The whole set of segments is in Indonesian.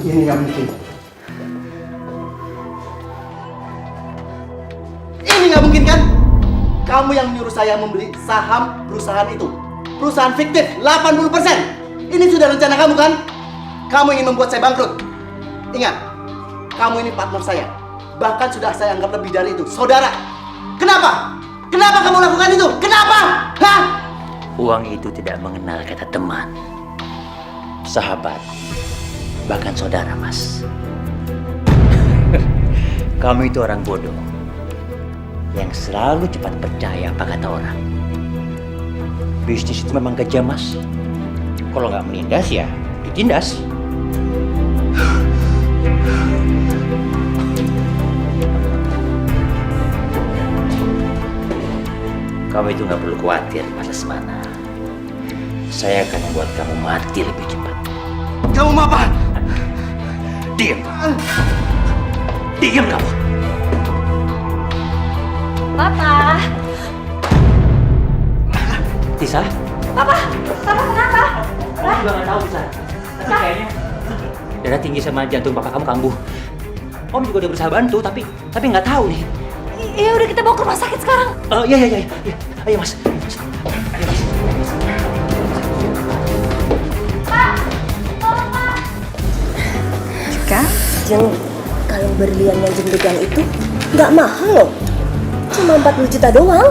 Ini nggak mungkin. Ini nggak mungkin kan? Kamu yang menyuruh saya membeli saham perusahaan itu. Perusahaan fiktif 80%. Ini sudah rencana kamu kan? Kamu ingin membuat saya bangkrut. Ingat, kamu ini partner saya. Bahkan sudah saya anggap lebih dari itu, saudara. Kenapa? Kenapa kamu lakukan itu? Kenapa? Hah? Uang itu tidak mengenal kata teman, sahabat, bahkan saudara, Mas. Kamu itu orang bodoh yang selalu cepat percaya apa kata orang. Bisnis itu memang kejam, Mas. Kalau nggak menindas ya ditindas. Kamu itu nggak perlu khawatir, Mas Lesmana. Saya akan membuat kamu mati lebih cepat. Kamu mau apa? Diam. Diam kamu. Papa. Tisa? Papa kenapa? Kamu juga nggak tahu, Tisa. Tapi kayaknya darah tinggi sama jantung papa kamu kambuh. Om juga udah berusaha bantu, tapi nggak tahu nih. Ya udah, kita bawa ke rumah sakit sekarang. Iya. Ayo, Mas. Ayo, Mas. Pak, tolong Pak. Jika Jeng, kalau berlian yang Jeng pegang itu nggak mahal loh, cuma 40 juta doang.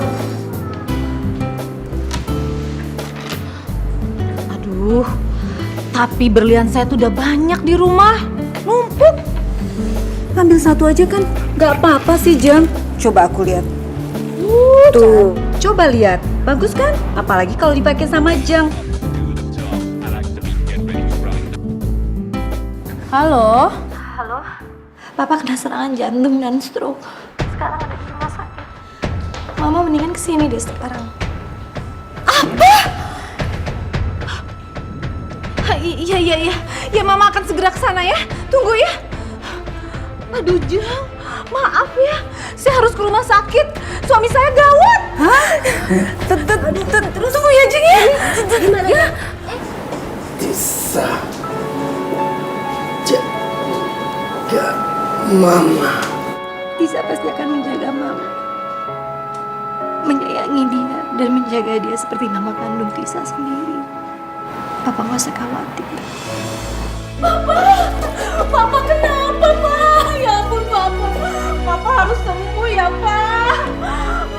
Aduh, tapi berlian saya tuh udah banyak di rumah, numpuk. Ambil satu aja kan, nggak apa-apa sih Jeng. Coba aku lihat. Tuh, coba lihat, bagus kan? Apalagi kalau dipakai sama Jeng. Halo. Halo, Papa kena serangan jantung dan stroke. Sekarang ada di rumah sakit. Mama mendingan kesini deh sekarang. Iya. Ya, Mama akan segera ke sana ya. Tunggu ya. Aduh, Jeng. Maaf ya. Saya harus ke rumah sakit. Suami saya gawat. Hah? Terus tunggu ya, Jeng ya. Gimana ya? Tisa. Jaga Mama. Tisa pasti akan menjaga Mama. Menyayangi dia dan menjaga dia seperti mama kandung Tisa sendiri. Papa nggak usah khawatir. Papa kenapa, Pak? Ya ampun, Papa. Papa harus sembuh ya, Pak.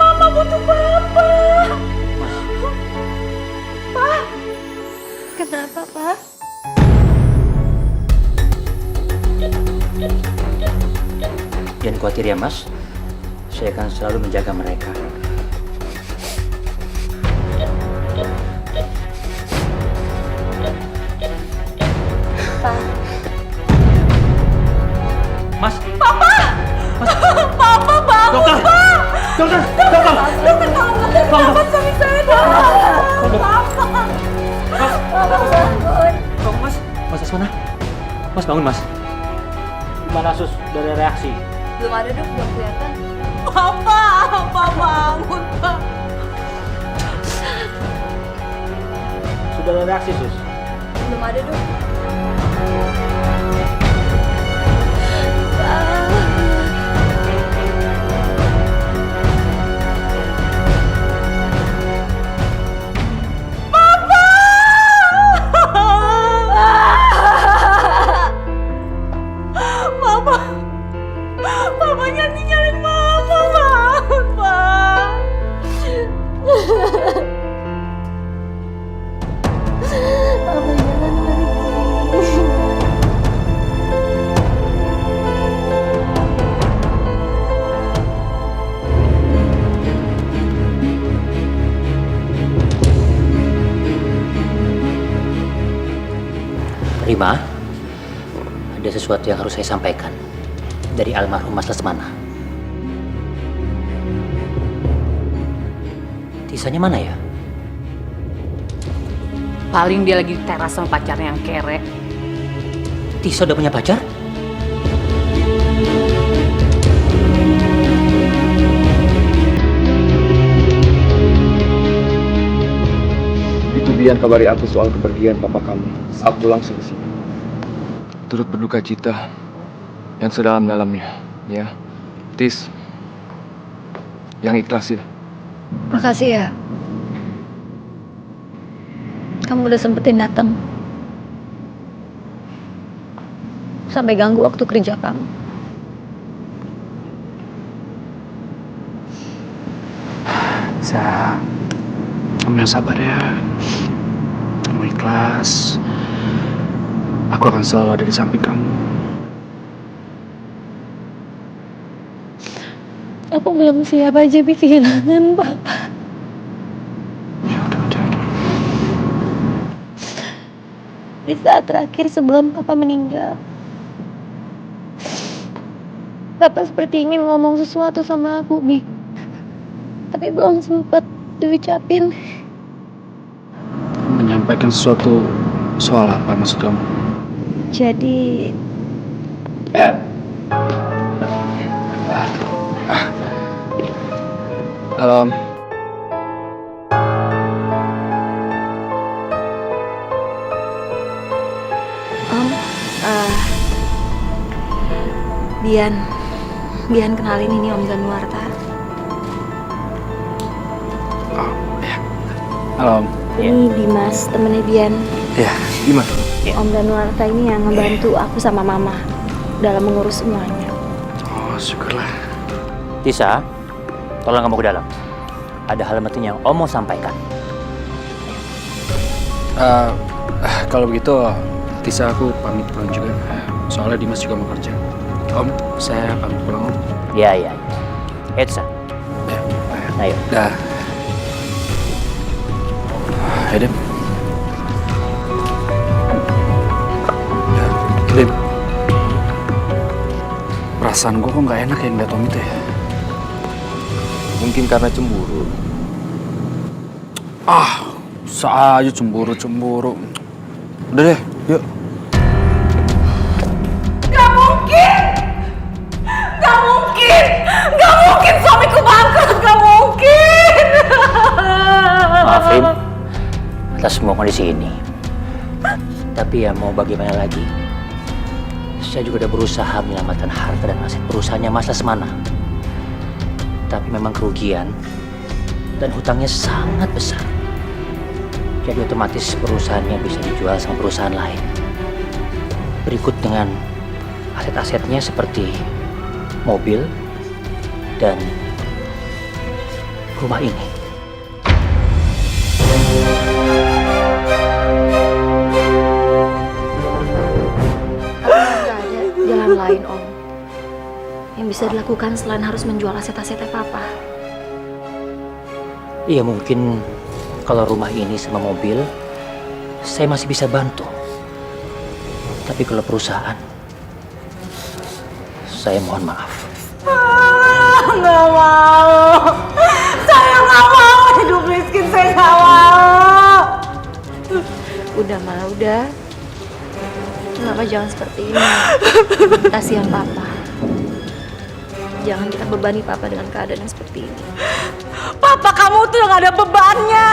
Mama butuh Papa. Pak. Kenapa, Pak? Jangan khawatir ya, Mas. Saya akan selalu menjaga mereka. Pak. Mas. Papa! Mas. Papa bangun, Dokter! Pak! Dokter! Dokter, tolong dokter, kenapa suami saya, Pak? Papa! Bangun, Mas. Mas Asmana. Mas bangun, Mas. Gimana, Sus? Dari reaksi? Belum ada dok, belum kelihatan. Papa bangun, Pak. Sudah ada reaksi, Sus? Belum ada dok. Papanya tinggalin Mama, bangun, Pak. Mama jangan pergi. Rima, ada sesuatu yang harus saya sampaikan dari almarhum Mas Lesmana. Tisanya mana ya? Paling dia lagi di teras sama pacarnya yang kere. Tisa udah punya pacar? Itu Dian kabari aku soal kepergian papa kamu saat pulang ke sini. turut berduka cita yang sedalam-dalamnya, ya. Tis, yang ikhlasin. Makasih ya. Kamu udah sempetin datang. Sampai ganggu waktu kerja kamu. Sa, kamu yang sabar ya. Kamu ikhlas. Aku akan selalu ada di samping kamu. Aku belum siap aja kehilangan Papa. Ya udah. Di saat terakhir sebelum Papa meninggal, Papa seperti ingin ngomong sesuatu sama aku, Bi. Tapi belum sempat diucapin. Menyampaikan sesuatu soal apa maksud kamu? Jadi, Om, Bian kenalin ini Om Zanuarta. Om, Ini Dimas, temennya Bian. ya, gimana? Om Zanuarta ini yang ngebantu aku sama Mama dalam mengurus semuanya. Oh, syukurlah. Tisa, tolong kamu ke dalam. Ada hal penting yang Om mau sampaikan. Kalau begitu, Tisa aku pamit pulang juga. Soalnya Dimas juga mau kerja. Om, saya pamit pulang, Om. Ya. Tisa, Ya, ayo. dah. Ayo, Dem. Ya, Dem. Perasaan gue kok nggak enak ya ngeliat Om itu ya. Mungkin karena cemburu. Bisa aja cemburu. Udah deh, yuk. Gak mungkin! Gak mungkin suamiku bangkrut! Gak mungkin! Maaf, Rim, atas semua kondisi ini. Tapi ya mau bagaimana lagi? Saya juga udah berusaha menyelamatkan harta dan aset perusahaannya Mas Lesmana. Tapi memang kerugian dan hutangnya sangat besar. Jadi otomatis perusahaannya bisa dijual sama perusahaan lain. Berikut dengan aset-asetnya seperti mobil dan rumah ini. Nggak ada jalan lain, Om, yang bisa dilakukan selain harus menjual aset-asetnya Papa. Iya, mungkin kalau rumah ini sama mobil saya masih bisa bantu. Tapi kalau perusahaan, saya mohon maaf. Nggak mau! Saya nggak mau hidup miskin, saya nggak mau! Udah, Ma, udah. Kenapa jangan seperti ini? Kasihan Papa. Jangan kita bebani Papa dengan keadaan yang seperti ini. Papa kamu tuh yang ada bebannya.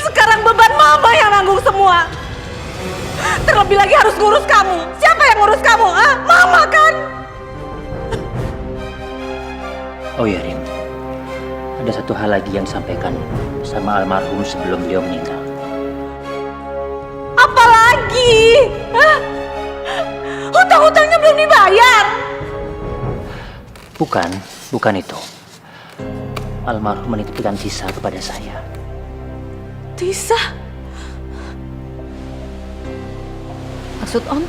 Sekarang beban Mama yang nanggung semua. Terlebih lagi harus ngurus kamu. Siapa yang ngurus kamu? Ah, Mama kan? Oh ya, Rim. Ada satu hal lagi yang disampaikan sama almarhum sebelum beliau meninggal. Apalagi? Hah? Hutang-hutangnya belum dibayar. Bukan itu. Almarhum menitipkan Tisa kepada saya. Tisa? Maksud Om?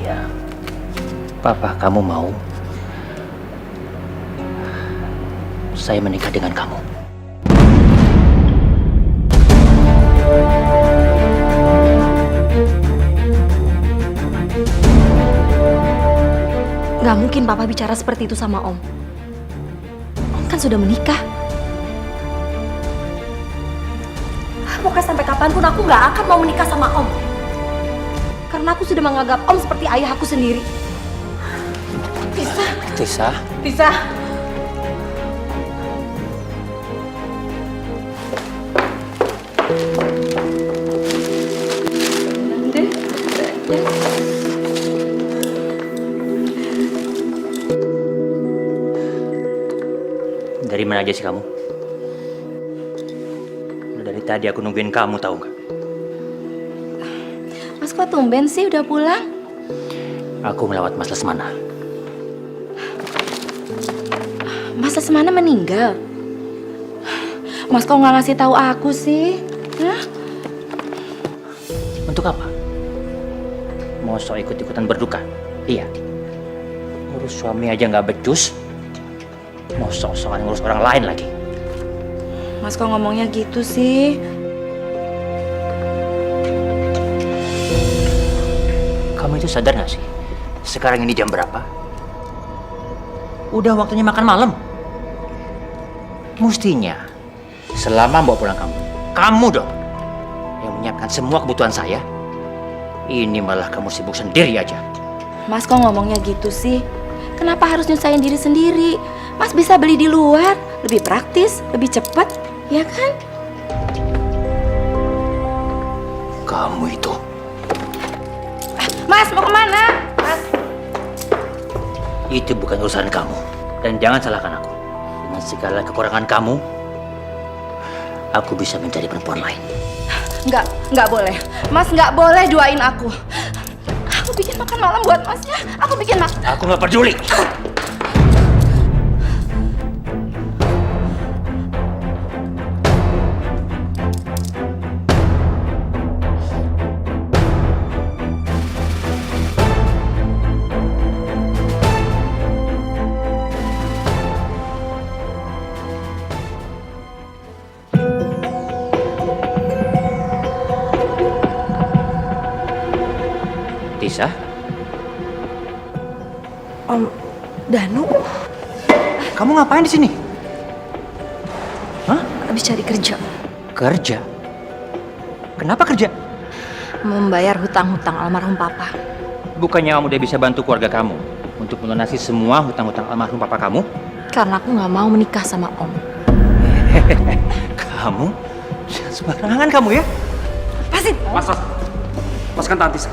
Ya, Papa kamu mau saya menikah dengan kamu. Gak mungkin Papa bicara seperti itu sama Om. Om kan sudah menikah. Pokoknya sampai kapanpun aku gak akan mau menikah sama Om. Karena aku sudah menganggap Om seperti ayah aku sendiri. Tisa, Tisa? Dari mana aja sih kamu? Udah dari tadi aku nungguin kamu, tahu nggak? Mas kok tumben sih udah pulang? Aku melewat Mas Lesmana. Mas Lesmana meninggal? Mas kok nggak ngasih tahu aku sih? Hah? Untuk apa? Mau sok ikut-ikutan berduka? Iya. Ngurus suami aja nggak becus. Mau sok-sokan ngurus orang lain lagi. Mas kok ngomongnya gitu sih? Kamu itu sadar nggak sih? Sekarang ini jam berapa? Udah waktunya makan malam. Mestinya selama bawa pulang kamu dong yang menyiapkan semua kebutuhan saya. Ini malah kamu sibuk sendiri aja. Mas kok ngomongnya gitu sih? Kenapa harus nyusahin diri sendiri? Mas bisa beli di luar, lebih praktis, lebih cepat, ya kan? Kamu itu. Mas mau kemana? Mas. Itu bukan urusan kamu. Dan jangan salahkan aku. Dengan segala kekurangan kamu, aku bisa mencari perempuan lain. Nggak boleh. Mas nggak boleh duain aku. Aku bikin makan malam buat masnya. Aku bikin makan. Aku nggak peduli. Tisa? Om Danu, Kamu ngapain di sini? Hah? habis cari kerja. Kerja? Kenapa kerja? Membayar hutang-hutang almarhum papa. Bukannya kamu udah bisa bantu keluarga kamu untuk melunasi semua hutang-hutang almarhum papa kamu? Karena aku nggak mau menikah sama Om. Kamu? Sembarangan kamu ya? Pasin. Mas, lepaskan Tangan Tisa.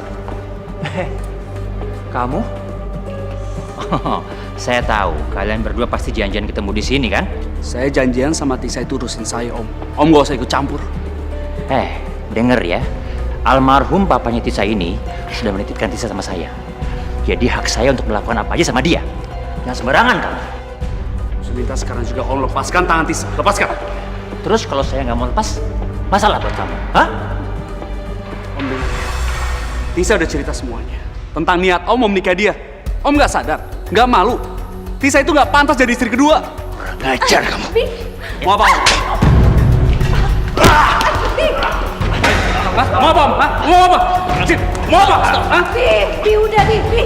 Kamu? Oh, saya tahu kalian berdua pasti janjian ketemu di sini kan? Saya janjian sama Tisa itu urusin saya, Om. Om gak usah ikut campur. Denger ya. Almarhum papanya Tisa ini sudah menitipkan Tisa sama saya. Jadi hak saya untuk melakukan apa aja sama dia. Jangan sembarangan kamu. Saya minta sekarang juga Om lepaskan tangan Tisa. Lepaskan. Terus kalau saya nggak mau lepas, masalah buat kamu, hah? Om dengar. Tisa udah cerita semuanya tentang niat Om mau menikah dia. Om nggak sadar, nggak malu. Tisa itu nggak pantas jadi istri kedua. Kurang ajar kamu. Mau apa Om? Hah? Mau apa Om? Hah? Mau apa? Cip, mau apa? Hah? Bi, udah Bi.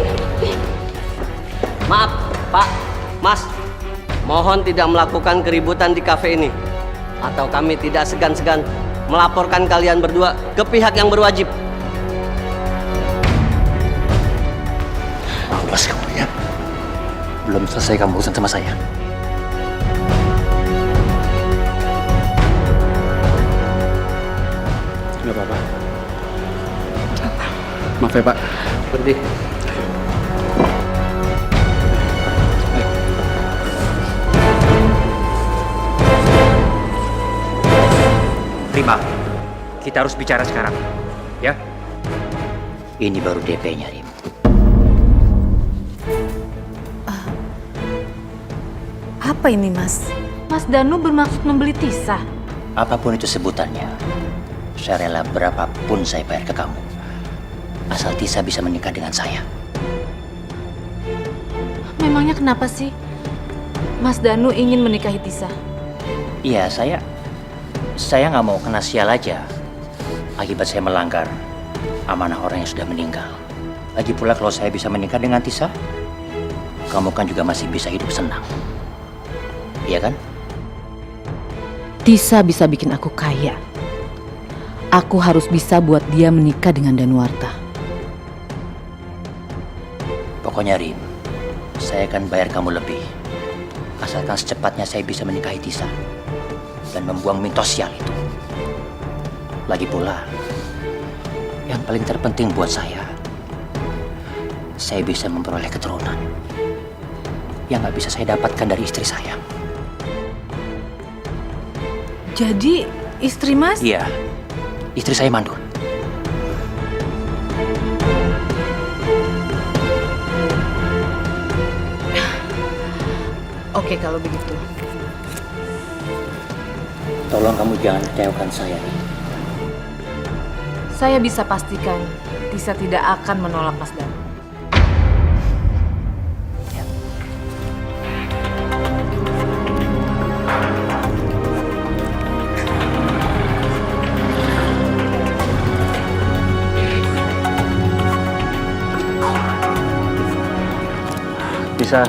Maaf, Pak, Mas. Mohon tidak melakukan keributan di kafe ini. Atau kami tidak segan-segan melaporkan kalian berdua ke pihak yang berwajib. Awas kamu ya. Belum selesai kamu urusan sama saya. Nggak apa-apa. Maaf ya Pak. Pergi. Terima. Kita harus bicara sekarang. Ya. Ini baru DP-nya, Rim. Apa ini, Mas? Mas Danu bermaksud membeli Tisa. Apapun itu sebutannya, saya rela berapapun saya bayar ke kamu. Asal Tisa bisa menikah dengan saya. Memangnya kenapa sih Mas Danu ingin menikahi Tisa? Iya, saya nggak mau kena sial aja akibat saya melanggar amanah orang yang sudah meninggal. Lagi pula kalau saya bisa menikah dengan Tisa, kamu kan juga masih bisa hidup senang. Iya kan? Tisa bisa bikin aku kaya. Aku harus bisa buat dia menikah dengan Danuarta. Pokoknya Rim, saya akan bayar kamu lebih. Asalkan secepatnya saya bisa menikahi Tisa dan membuang mitos sial itu. Lagi pula, yang paling terpenting buat saya bisa memperoleh keturunan yang nggak bisa saya dapatkan dari istri saya. Jadi istri Mas? Iya, istri saya mandul. Oke kalau begitu. Tolong kamu jangan kecewakan saya. Saya bisa pastikan Tisa tidak akan menolak Mas Danu. Tisa,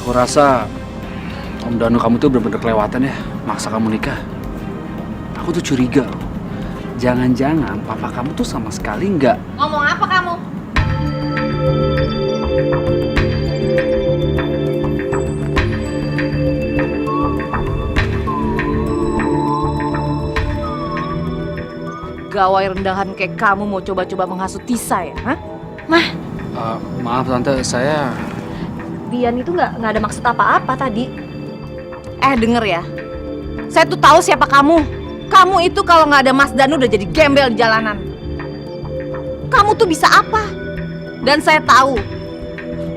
aku rasa Om Danu kamu tuh bener-bener kelewatan ya, maksa kamu nikah. Aku tuh curiga, jangan-jangan papa kamu tuh sama sekali nggak. Ngomong apa kamu? Gawai rendahan kayak kamu mau coba-coba menghasut Tisa ya? Hah? Maaf tante, saya Bian itu nggak ada maksud apa-apa tadi. Denger ya. Saya tuh tahu siapa kamu. Kamu itu kalau nggak ada Mas Danu udah jadi gembel di jalanan. Kamu tuh bisa apa? Dan saya tahu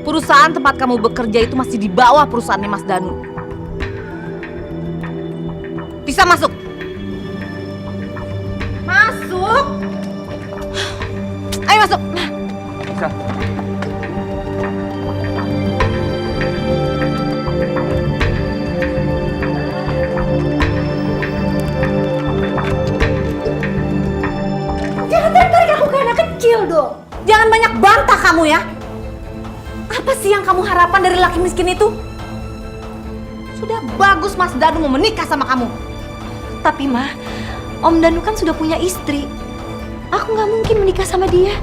perusahaan tempat kamu bekerja itu masih di bawah perusahaannya Mas Danu. Bisa masuk. Masuk. Ayo masuk. Tisa. Jangan tarik aku kayak anak kecil dong. Jangan banyak bantah kamu ya. Apa sih yang kamu harapkan dari laki miskin itu? Sudah bagus Mas Danu mau menikah sama kamu. Tapi Ma, Om Danu kan sudah punya istri. Aku nggak mungkin menikah sama dia.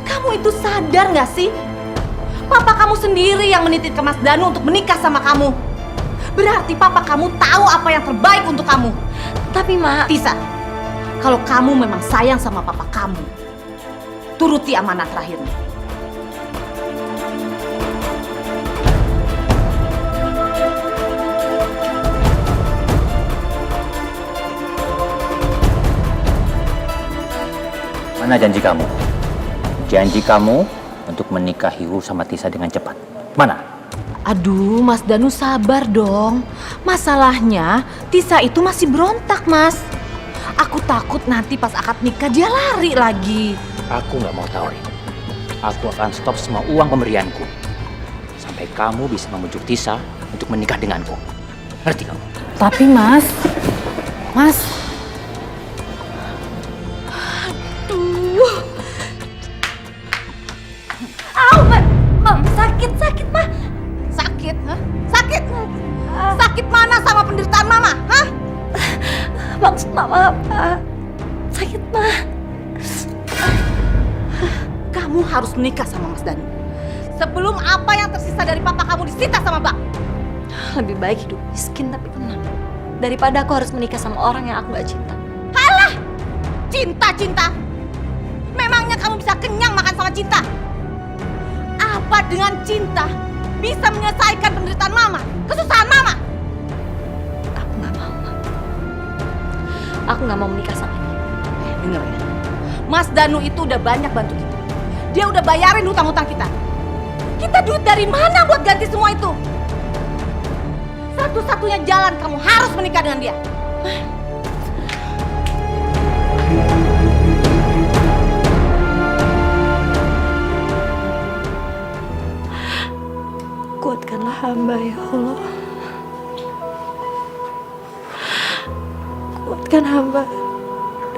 Kamu itu sadar nggak sih? Papa kamu sendiri yang menitipkan Mas Danu untuk menikah sama kamu. Berarti papa kamu tahu apa yang terbaik untuk kamu. Tapi Ma, Tisa, kalau kamu memang sayang sama papa kamu, turuti amanat terakhirnya. Mana janji kamu? Janji kamu untuk menikahi Wu sama Tisa dengan cepat. Mana? Aduh, Mas Danu sabar dong. Masalahnya, Tisa itu masih berontak, Mas. Aku takut nanti pas akad nikah dia lari lagi. Aku nggak mau tahu, Rin. Aku akan stop semua uang pemberianku sampai kamu bisa membujuk Tisa untuk menikah denganku. Ngerti kamu? Tapi Mas, Sakit, Ma. Sakit, hah? Sakit? Sakit mana sama penderitaan Mama, hah? maksud Mama apa? Sakit Ma. Kamu harus menikah sama Mas Danu. Sebelum apa yang tersisa dari papa kamu disita sama Bang. Lebih baik hidup miskin tapi tenang daripada aku harus menikah sama orang yang aku gak cinta. Halah! Cinta. Memangnya kamu bisa kenyang makan sama cinta? Apa dengan cinta bisa menyelesaikan penderitaan Mama? Kesusahan Mama? Aku gak mau Ma. Aku gak mau menikah sama dia. Dengar ya, Mas Danu itu udah banyak bantu kita. Dia udah bayarin hutang-hutang kita. Kita duit dari mana buat ganti semua itu? Satu-satunya jalan kamu harus menikah dengan dia. Kuatkanlah hamba ya Allah. Kuatkan hamba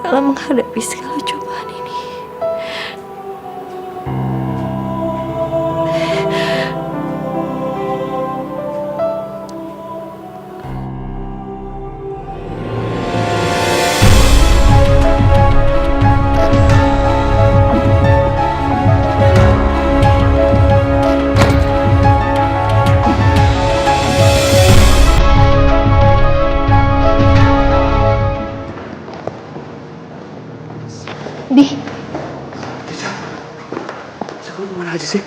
dalam menghadapi segala cobaan ini. Di, Tisa, kamu kemana aja sih?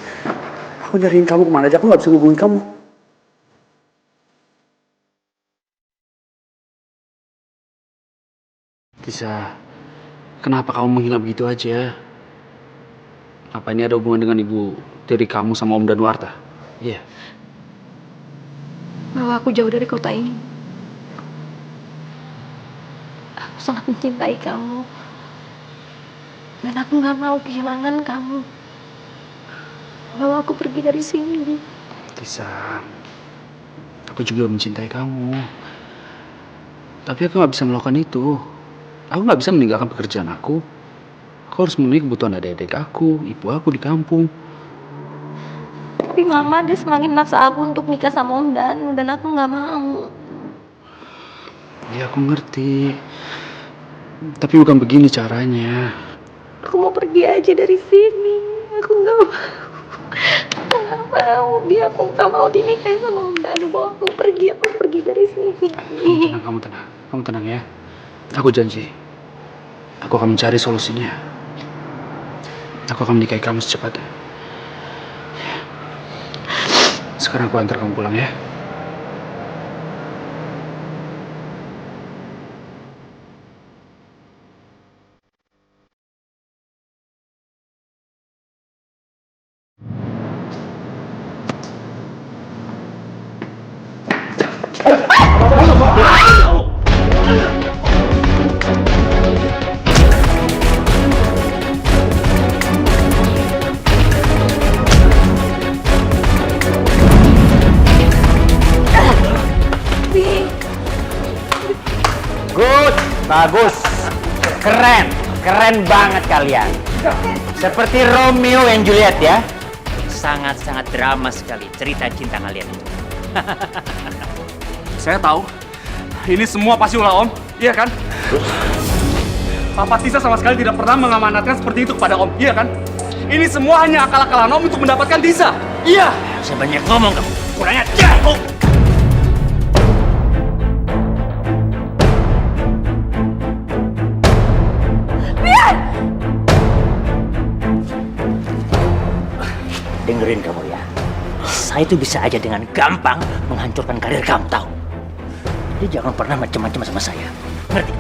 Aku nyariin kamu kemana aja, aku nggak bisa hubungin kamu. Tisa, kenapa kamu menghilang begitu aja? Apa ini ada hubungan dengan ibu tiri kamu sama Om Danuarta? Iya. bahwa aku jauh dari kota ini. Aku sangat mencintai kamu. Dan aku gak mau kehilangan kamu. Bawa aku pergi dari sini. Tisa, aku juga mencintai kamu. Tapi aku nggak bisa melakukan itu. Aku nggak bisa meninggalkan pekerjaan aku. Aku harus memenuhi kebutuhan adik-adik aku, ibu aku di kampung. Tapi mama dia semakin maksa aku untuk nikah sama Om Danu. Dan aku gak mau. Ya aku ngerti. Tapi bukan begini caranya. Aku mau pergi aja dari sini. Aku gak mau. Aku gak mau. Dia aku gak mau dinikahin sama Om Danu. Bawa aku pergi dari sini. Kamu tenang ya. Aku janji. Aku akan mencari solusinya. Aku akan menikahi kamu secepatnya. Sekarang aku antar kamu pulang ya. Good, bagus, keren banget kalian. Seperti Romeo and Juliet ya. Sangat-sangat drama sekali cerita cinta kalian itu. Saya tahu. Ini semua pasti ulah Om. Iya kan? Papa Tisa sama sekali tidak pernah mengamanatkan seperti itu kepada Om. Iya kan? Ini semua hanya akal-akalan Om untuk mendapatkan Tisa. Iya. Saya banyak ngomong kamu. Kurang ajar. Oh. Dengerin kamu ya. Saya itu bisa aja dengan gampang menghancurkan karir kamu, tahu? Jadi jangan pernah macam-macam sama saya. Ngerti?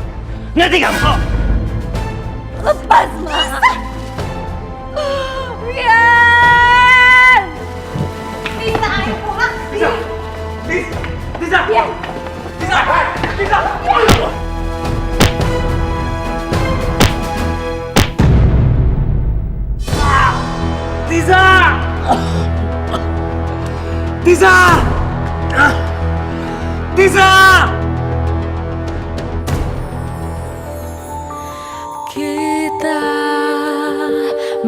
Ngerti kamu? Oh. Lepas, Mas. Biar. Bisa, ayo pulang. Tisa! Tisa! Biar. Tisa! Tisa! Tisa! Tisa! Tisa! Kita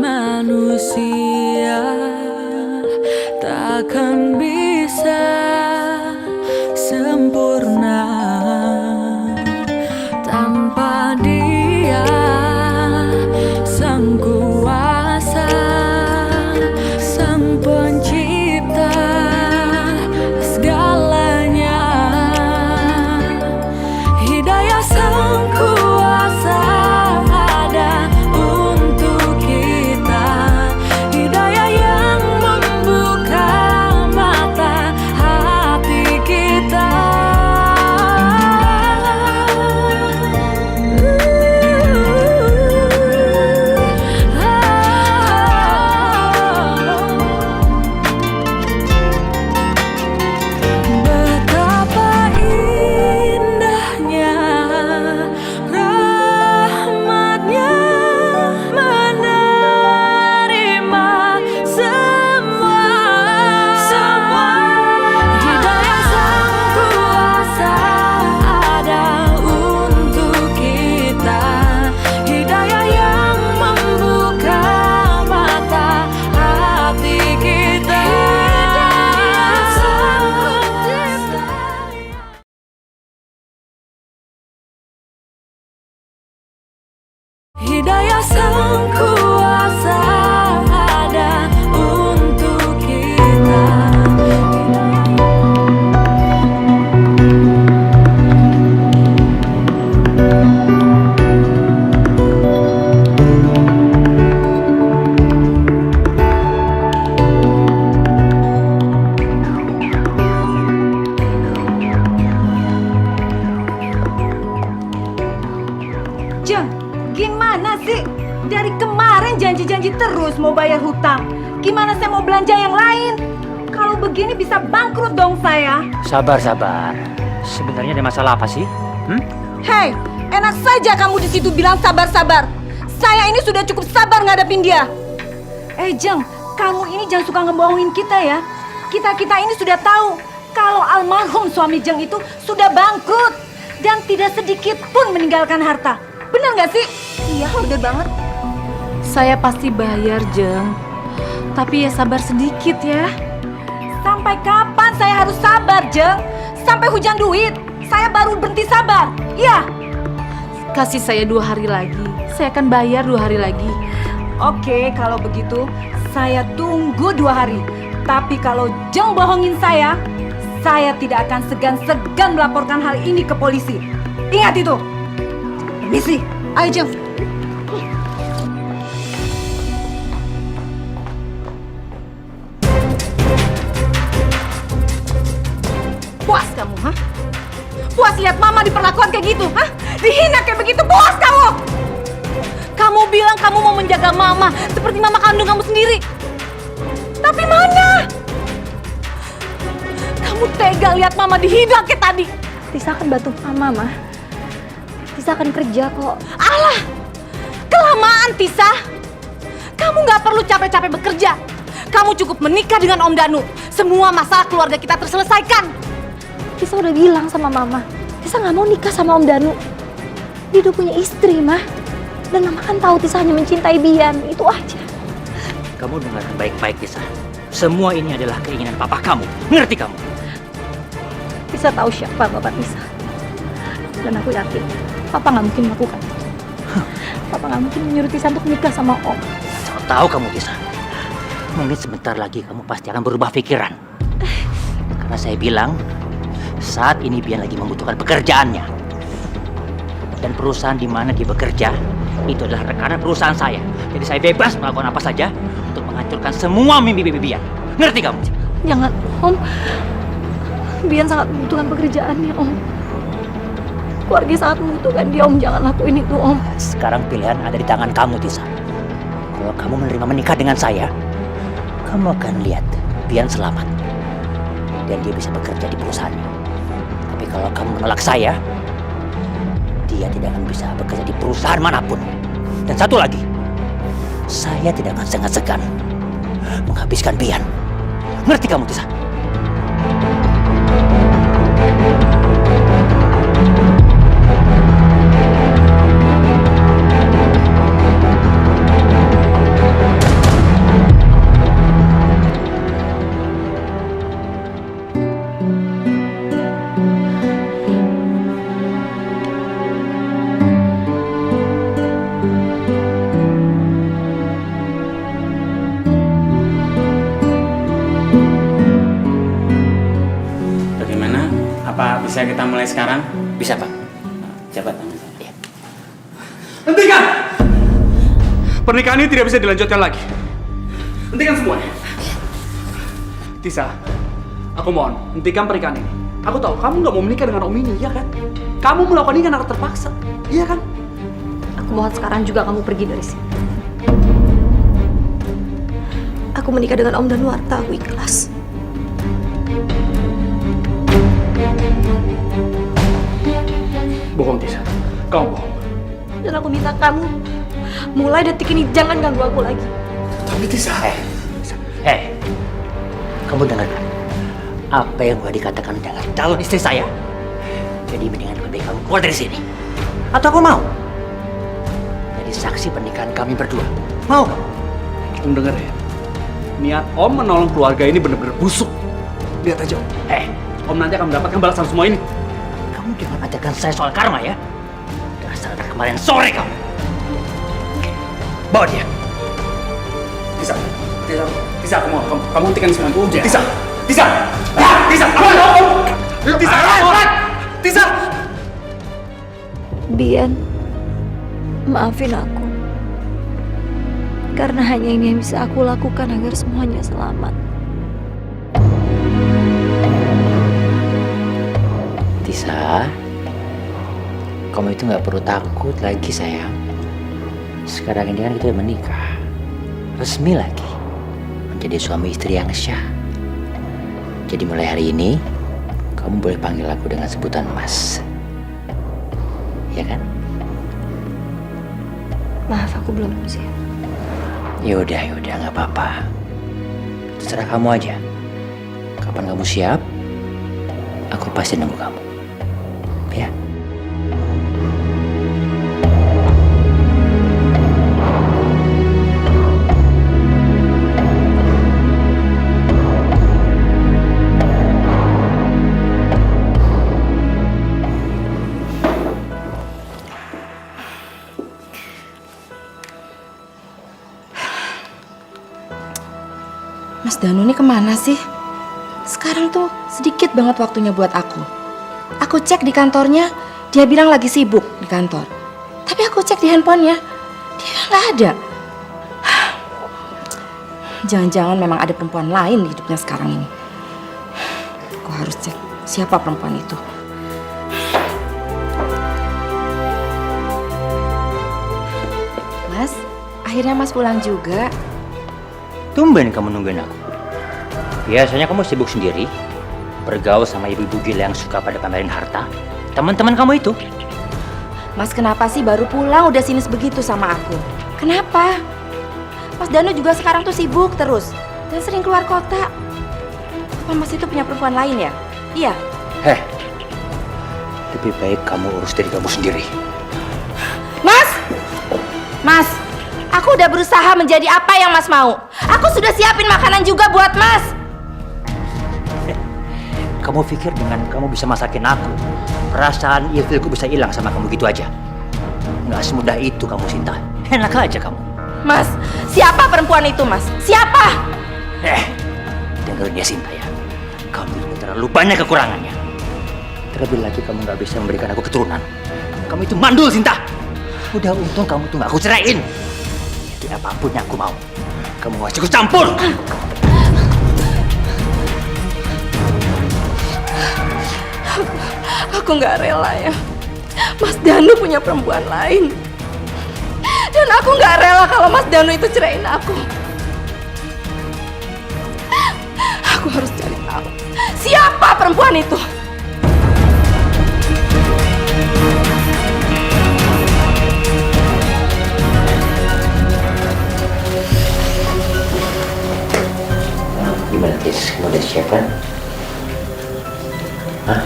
manusia takkan bisa sempurna tanpa Dia, Sang Kuasa, Sang Pencipta segalanya. Hidayah Sang Kuasa ada untuk kita. Hidayah yang membuka mata hati kita. Betapa indahnya rahmatnya menerima semua. Hidayah Sang Kuasa ada untuk kita. Hidayah yang membuka mata hati kita. Hidayah Sang Kuasa ada untuk kita. Jeng, gimana sih? Dari kemarin janji-janji terus mau bayar hutang. Gimana saya mau belanja yang lain? Kalau begini bisa bangkrut dong saya. Sabar, sabar. Sebenarnya ada masalah apa sih? Hei, enak saja kamu di situ bilang sabar-sabar. Saya ini sudah cukup sabar ngadepin dia. Jeng, kamu ini jangan suka ngebohongin kita ya. Kita ini sudah tahu kalau almarhum suami Jeng itu sudah bangkrut dan tidak sedikit pun meninggalkan harta. Benar nggak sih? Iya, bener banget. Saya pasti bayar, Jeng. Tapi ya sabar sedikit ya. Sampai kapan saya harus sabar, Jeng? Sampai hujan duit, saya baru berhenti sabar. Iya. Kasih saya 2 hari lagi. Saya akan bayar 2 hari lagi. Oke, kalau begitu saya tunggu 2 hari. Tapi kalau Jeng bohongin saya tidak akan segan-segan melaporkan hal ini ke polisi. Ingat itu. Misi, ayo Jeng. Puas kamu, hah? Puas lihat Mama diperlakukan kayak gitu, hah? Dihina kayak begitu, puas kamu? Kamu bilang kamu mau menjaga Mama seperti Mama kandung kamu sendiri. Tapi mana? Kamu tega lihat Mama dihina kayak tadi. Tisa akan bantu Mama, Mah. Tisa akan kerja kok. Alah, kelamaan Tisa. Kamu nggak perlu capek-capek bekerja. Kamu cukup menikah dengan Om Danu. Semua masalah keluarga kita terselesaikan. Tisa udah bilang sama Mama, Tisa nggak mau nikah sama Om Danu. Dia udah punya istri, Mah. Dan Mama kan tahu Tisa hanya mencintai Bian, itu aja. Kamu dengarkan baik-baik, Tisa. Semua ini adalah keinginan papa kamu. Ngerti kamu? Tisa tahu siapa Bapak Tisa. Dan aku yakin, Papa nggak mungkin melakukan itu. Papa nggak mungkin menyuruh Tisa untuk nikah sama Om. Tahu kamu, Tisa. Mungkin sebentar lagi kamu pasti akan berubah pikiran. Karena saya bilang, saat ini Bian lagi membutuhkan pekerjaannya. Dan perusahaan di mana dia bekerja, itu adalah rekanan perusahaan saya. Jadi saya bebas melakukan apa saja untuk menghancurkan semua mimpi Bian. Ngerti kamu? Jangan, Om. Bian sangat membutuhkan pekerjaannya, Om. Keluarga sangat membutuhkan dia, Om. Jangan lakuin itu, Om. Sekarang pilihan ada di tangan kamu, Tisa. Kalau kamu menerima menikah dengan saya, kamu akan lihat Bian selamat. Dan dia bisa bekerja di perusahaannya. Tapi kalau kamu menolak saya, dia tidak akan bisa bekerja di perusahaan manapun. Dan satu lagi, saya tidak akan segan-segan menghabiskan Bian. Ngerti kamu, Tisa? Apa bisa kita mulai sekarang? Bisa, Pak. Coba tangan saya. Ya. Hentikan! Pernikahan ini tidak bisa dilanjutkan lagi. Hentikan semuanya. Tisa, aku mohon, hentikan pernikahan ini. Aku tahu kamu nggak mau menikah dengan Om ini, iya kan? Kamu melakukan ini karena terpaksa, iya kan? Aku mohon sekarang juga kamu pergi dari sini. Aku menikah dengan Om Danuarta, aku ikhlas. Bohong, Tisa. Kamu bohong. Dan aku minta kamu, mulai detik ini jangan ganggu aku lagi. Tapi Tisa... Kamu dengar apa yang gua dikatakan dengan calon istri saya? Jadi mendingan lebih baik kamu keluar dari sini. Atau aku mau jadi saksi pernikahan kami berdua. Mau kamu? Om denger ya, niat Om menolong keluarga ini benar-benar busuk. Lihat aja Om. Om nanti akan mendapatkan balasan semua ini. Kamu jangan ajarkan saya soal karma ya. Dasar anak kemarin sore kamu. Bawa dia. Tisa, aku mau kamu hentikan semua itu. Tisa, apa Om? Tisa. Bian, maafin aku. Karena hanya ini yang bisa aku lakukan agar semuanya selamat. Tisa, Kamu itu nggak perlu takut lagi sayang. Sekarang ini kan kita udah menikah, resmi lagi, menjadi suami istri yang syah. Jadi mulai hari ini, kamu boleh panggil aku dengan sebutan Mas. Ya kan? Maaf, aku belum siap. Yaudah, nggak apa-apa. Terserah kamu aja. Kapan kamu siap, aku pasti nunggu kamu. Ya. Mas Danu ini kemana sih? Sekarang tuh sedikit banget waktunya buat aku. Aku cek di kantornya, dia bilang lagi sibuk di kantor. Tapi aku cek di handphonenya, dia nggak ada. Jangan-jangan memang ada perempuan lain di hidupnya sekarang ini. Aku harus cek siapa perempuan itu. Mas, akhirnya Mas pulang juga. Tumben kamu nungguin aku. Biasanya kamu sibuk sendiri, bergaul sama ibu-ibu gila yang suka pada pamerin harta. Teman-teman kamu itu. Mas kenapa sih baru pulang udah sinis begitu sama aku? Kenapa? Mas Danu juga sekarang tuh sibuk terus dan sering keluar kota. Apa Mas itu punya perempuan lain ya? Iya. Heh, lebih baik kamu urus diri kamu sendiri. Mas! Mas, aku udah berusaha menjadi apa yang Mas mau. Aku sudah siapin makanan juga buat Mas. Kamu pikir dengan kamu bisa masakin aku, perasaan ilfilku bisa hilang sama kamu gitu aja? Nggak semudah itu kamu, Sinta. Enak aja kamu. Mas, siapa perempuan itu, Mas? Siapa? Dengerin ya, Sinta ya. Kamu ini terlalu banyak kekurangannya. Terlebih lagi kamu nggak bisa memberikan aku keturunan. Kamu itu mandul, Sinta. Udah untung kamu tuh nggak aku ceraiin. Jadi apapun yang aku mau, kamu nggak ikut campur. Aku nggak rela ya. Mas Danu punya perempuan lain. Dan aku nggak rela kalau Mas Danu itu ceraiin aku. Aku harus cari tahu siapa perempuan itu. Gimana, Tis? Kamu udah siap kan? Hah?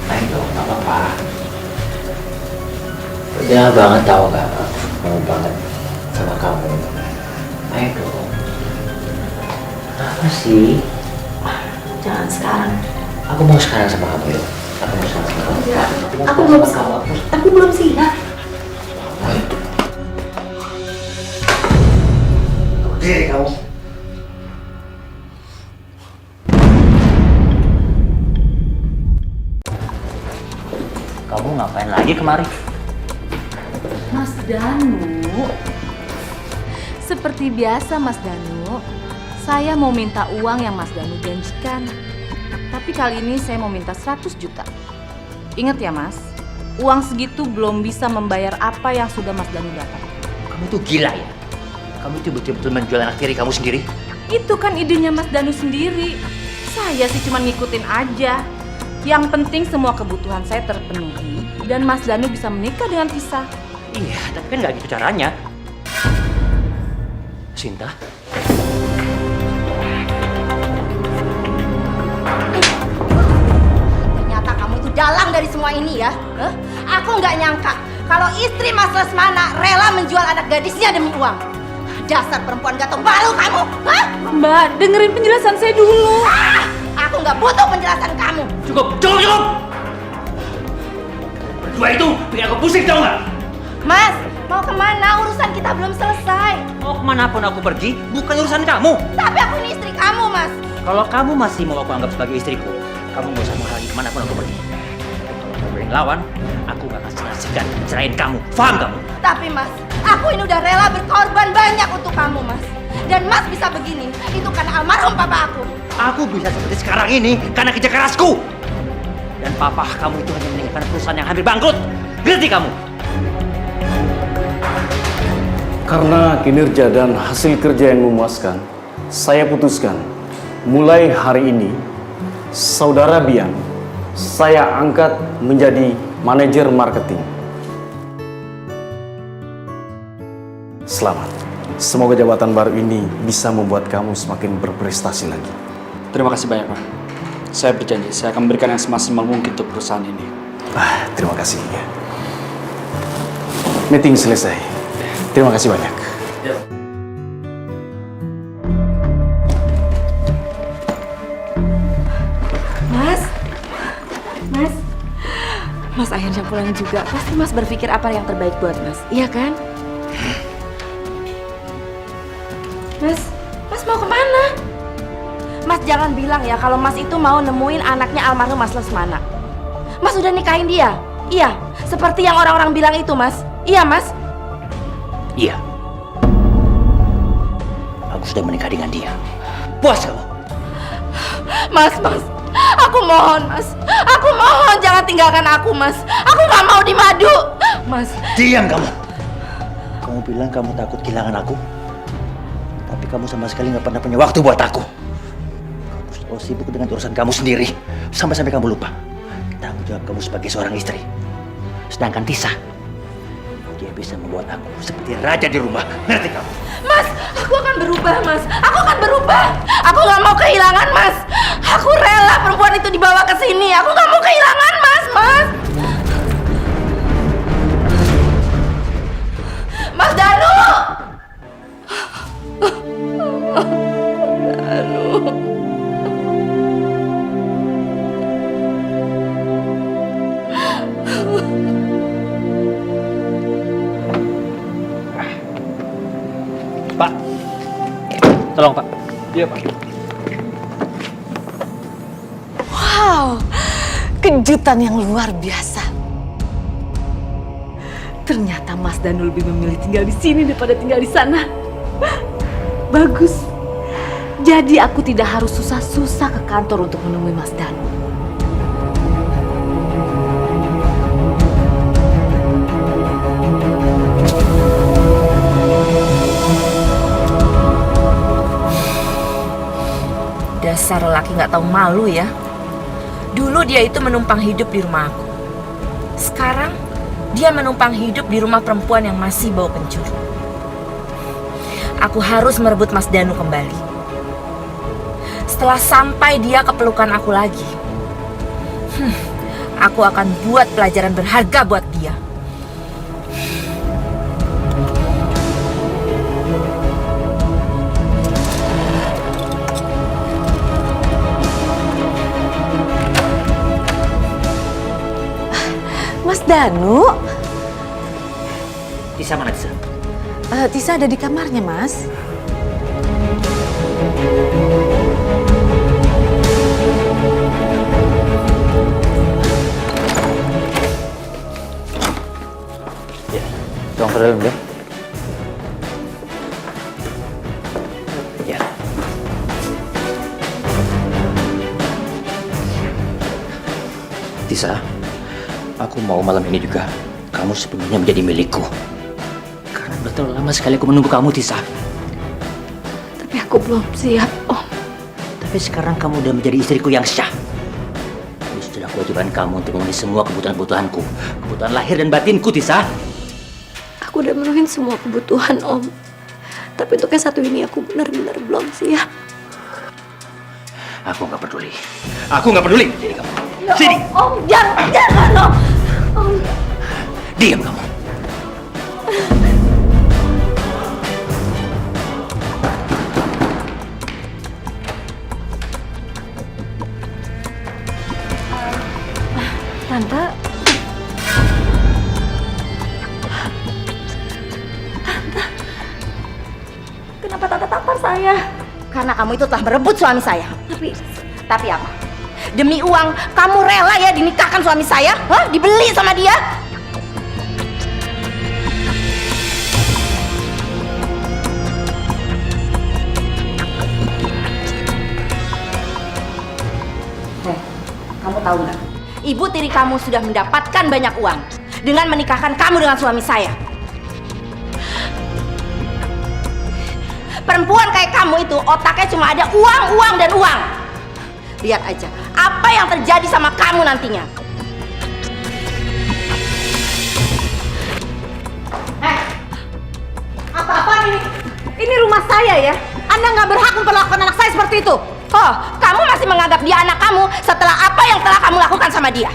Ayo dong, gak apa-apa. Udah banget tau gak? Mau banget sama kamu. Ayo dong. Apa sih? Jangan sekarang. Aku mau sekarang sama kamu yuk. Aku mau sekarang sama kamu. Ya, aku belum siap. Diri kamu. Kamu ngapain lagi kemari? Mas Danu. Seperti biasa Mas Danu, saya mau minta uang yang Mas Danu janjikan. Tapi kali ini saya mau minta 100 juta. Ingat ya Mas, uang segitu belum bisa membayar apa yang sudah Mas Danu dapat. Kamu tuh gila ya? Kamu itu betul-betul menjual anak tiri kamu sendiri? Itu kan idenya Mas Danu sendiri. Saya sih cuma ngikutin aja. Yang penting semua kebutuhan saya terpenuhi dan Mas Danu bisa menikah dengan Tisa. Iya, tapi kan nggak gitu caranya. Sinta? Ternyata kamu itu dalang dari semua ini ya. Hah? Aku nggak nyangka kalau istri Mas Lesmana rela menjual anak gadisnya demi uang. Dasar perempuan gak tahu malu kamu. Hah? Mbak, dengerin penjelasan saya dulu. Aku nggak butuh penjelasan kamu. Cukup! Berdua itu bikin aku pusing, tau nggak? Mas, mau kemana? Urusan kita belum selesai. Mau kemanapun aku pergi, bukan urusan kamu. Tapi aku ini istri kamu, Mas. Kalau kamu masih mau aku anggap sebagai istriku, kamu nggak usah menghalangi kemanapun aku pergi. Kalau kamu berani lawan, aku nggak akan segan-segan cerain kamu. Paham kamu? Tapi Mas, aku ini udah rela berkorban banyak untuk kamu, Mas. Dan Mas bisa begini, itu karena almarhum papa aku. Aku bisa seperti sekarang ini karena kerja kerasku. Dan Dan papa kamu itu hanya meninggalkan perusahaan yang hampir bangkrut. Ngerti kamu? Karena kinerja dan hasil kerja yang memuaskan, saya putuskan mulai hari ini Saudara Bian saya angkat menjadi manajer marketing. Selamat. Semoga jabatan baru ini bisa membuat kamu semakin berprestasi lagi. Terima kasih banyak, Pak. Saya berjanji, saya akan memberikan yang semaksimal mungkin untuk perusahaan ini. Terima kasih. Ya. Meeting selesai. Terima kasih banyak. Mas akhirnya pulang juga. Pasti Mas berpikir apa yang terbaik buat Mas, iya kan? Mas mau kemana? Mas jangan bilang ya kalau Mas itu mau nemuin anaknya almarhum Mas Lesmana. Mas udah nikahin dia? Iya, seperti yang orang-orang bilang itu, Mas. Iya, Mas? Iya. Aku sudah menikah dengan dia. Puas kamu? Mas, aku mohon, Mas. Aku mohon jangan tinggalkan aku, Mas. Aku gak mau dimadu. Mas. Diam kamu. Kamu bilang kamu takut kehilangan aku. Tapi kamu sama sekali gak pernah punya waktu buat aku. Kamu selalu sibuk dengan urusan kamu sendiri. Sampai-sampai kamu lupa tanggung jawab kamu sebagai seorang istri. Sedangkan Tisa, dia bisa membuat aku seperti raja di rumah. Ngerti kamu? Mas, aku akan berubah, Mas. Aku akan berubah. Aku gak mau kehilangan, Mas. Aku rela perempuan itu dibawa ke sini. Aku gak mau kehilangan, Mas. Mas Danu! Pak, tolong Pak. Iya, Pak. Wow, kejutan yang luar biasa. Ternyata Mas Danu lebih memilih tinggal di sini daripada tinggal di sana. Bagus. Jadi aku tidak harus susah-susah ke kantor untuk menemui Mas Danu. Dasar lelaki nggak tahu malu ya. Dulu dia itu menumpang hidup di rumah aku. Sekarang dia menumpang hidup di rumah perempuan yang masih bau kencur. Aku harus merebut Mas Danu kembali. Setelah sampai dia ke pelukan aku lagi, aku akan buat pelajaran berharga buat dia. Mas Danu? Tisa mana Tisa? Tisa ada di kamarnya, Mas. Ya, tolong ke dalam ya. Ya. Tisa, aku mau malam ini juga kamu sepenuhnya menjadi milikku. Karena udah terlalu lama sekali aku menunggu kamu, Tisa. Tapi aku belum siap, Om. Tapi sekarang kamu udah menjadi istriku yang sah. Ini sudah kewajiban kamu untuk memenuhi semua kebutuhan-kebutuhanku. Kebutuhan lahir dan batinku, Tisa. Aku udah menuhin semua kebutuhan, Om. Tapi untuk yang satu ini aku benar-benar belum siap. Aku nggak peduli. Aku nggak peduli. Sini kamu. Sini. Om, jangan, Om. Om. Diam kamu. Tante. Kenapa Tante tampar saya? Karena kamu itu telah merebut suami saya. Tapi apa? Demi uang, kamu rela ya dinikahkan suami saya? Hah? Dibeli sama dia? Kamu tahu nggak? ibu tiri kamu sudah mendapatkan banyak uang dengan menikahkan kamu dengan suami saya. Perempuan kayak kamu itu otaknya cuma ada uang, uang, dan uang. Lihat aja apa yang terjadi sama kamu nantinya. Apa-apaan ini? Ini rumah saya ya. Anda nggak berhak memperlakukan anak saya seperti itu. Oh, kamu masih menganggap dia anak kamu setelah apa yang telah kamu lakukan sama dia.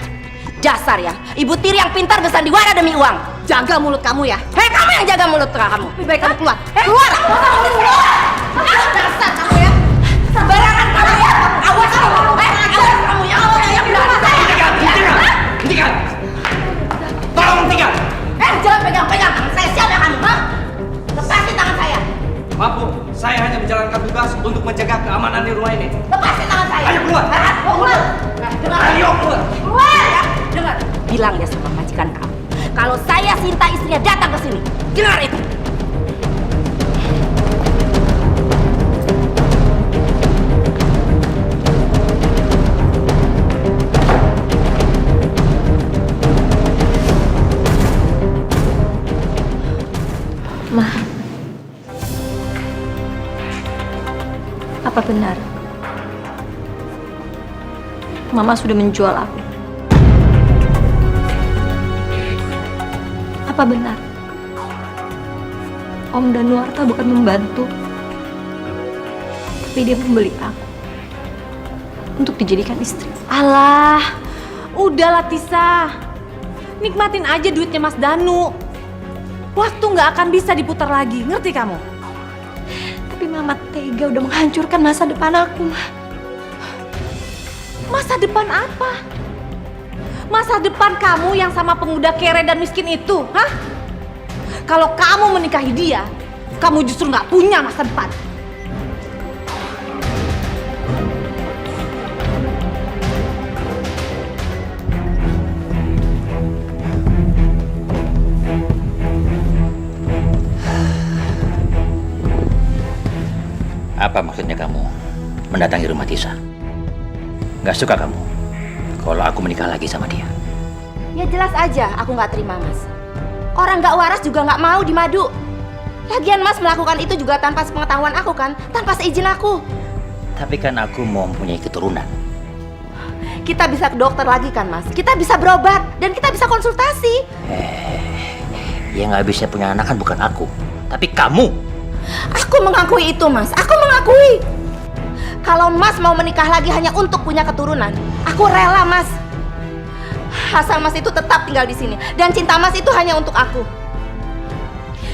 Dasar ya, ibu tiri yang pintar bersandiwara demi uang. Jaga mulut kamu ya. Hei, kamu yang jaga mulut kamu. Lebih baik kamu keluar. Keluar! Dasar kamu ya. Sembarangan kamu ya. Awas kamu. Awas kamu ya. Awas yang belakang saya. Hentikan! Tolong hentikan! Jangan pegang-pegang tangan saya. Siapa kamu? Lepasin tangan saya. Maaf Bu, saya hanya menjalankan tugas untuk menjaga keamanan di rumah ini. Lepasin tangan saya. Ayo keluar. Keluar. Dengar. Ayo keluar. Keluar ya. Dengar. Bilang ya sama majikan kamu. Kalau saya Sinta istrinya datang ke sini. Dengar itu. Ma, apa benar Mama sudah menjual aku? Apa benar Om Danuarta bukan membantu, tapi dia membeli aku untuk dijadikan istri? Alah, udahlah Tisa. Nikmatin aja duitnya Mas Danu. Waktu nggak akan bisa diputar lagi, ngerti kamu? Tapi Mama tega udah menghancurkan masa depan aku, Ma. Masa depan apa? Masa depan kamu yang sama pemuda kere dan miskin itu, hah? Kalau kamu menikahi dia, kamu justru nggak punya masa depan. Apa maksudnya kamu mendatangi rumah Tisa? Gak suka kamu kalau aku menikah lagi sama dia? Ya jelas aja aku nggak terima, Mas. Orang nggak waras juga nggak mau dimadu. Lagian Mas melakukan itu juga tanpa sepengetahuan aku kan? Tanpa seizin aku. Tapi kan aku mau mempunyai keturunan. Kita bisa ke dokter lagi kan, Mas? Kita bisa berobat dan kita bisa konsultasi. Yang nggak bisa punya anak kan bukan aku, tapi kamu. Aku mengakui itu, Mas. Aku mengakui. Kalau Mas mau menikah lagi hanya untuk punya keturunan, aku rela, Mas. Asal Mas itu tetap tinggal di sini dan cinta Mas itu hanya untuk aku.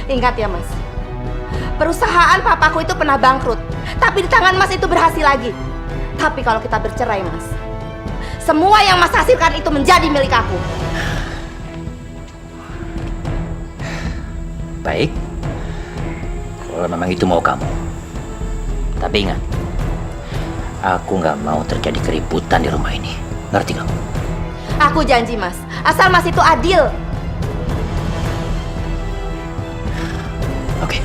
Ingat ya, Mas. Perusahaan papaku itu pernah bangkrut, tapi di tangan Mas itu berhasil lagi. Tapi kalau kita bercerai, Mas, semua yang Mas hasilkan itu menjadi milik aku. Baik. Kalau memang itu mau kamu. Tapi ingat, aku nggak mau terjadi keributan di rumah ini. Ngerti kamu? Aku janji, Mas. Asal Mas itu adil. Oke.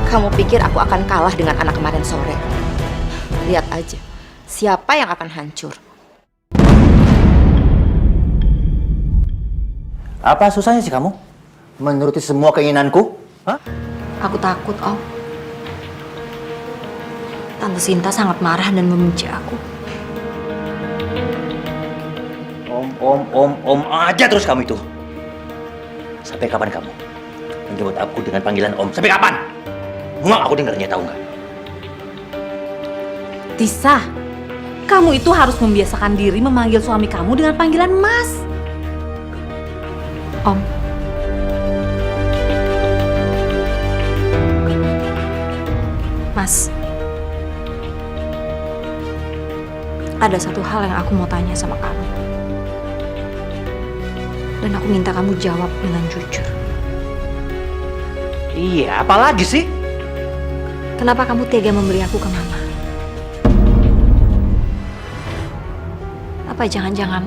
Kamu pikir aku akan kalah dengan anak kemarin sore? Lihat aja, siapa yang akan hancur. Apa susahnya sih kamu menuruti semua keinginanku? Hah? Aku takut, Om. Tante Sinta sangat marah dan membenci aku. Om aja terus kamu itu. Sampai kapan kamu menjemput aku dengan panggilan Om? Sampai kapan? Muak aku dengarnya, tahu nggak? Tisa, kamu itu harus membiasakan diri memanggil suami kamu dengan panggilan Mas. Om, Mas, ada satu hal yang aku mau tanya sama kamu. Dan aku minta kamu jawab dengan jujur. Iya, apalagi sih? Kenapa kamu tega memberi aku ke Mama? Apa jangan-jangan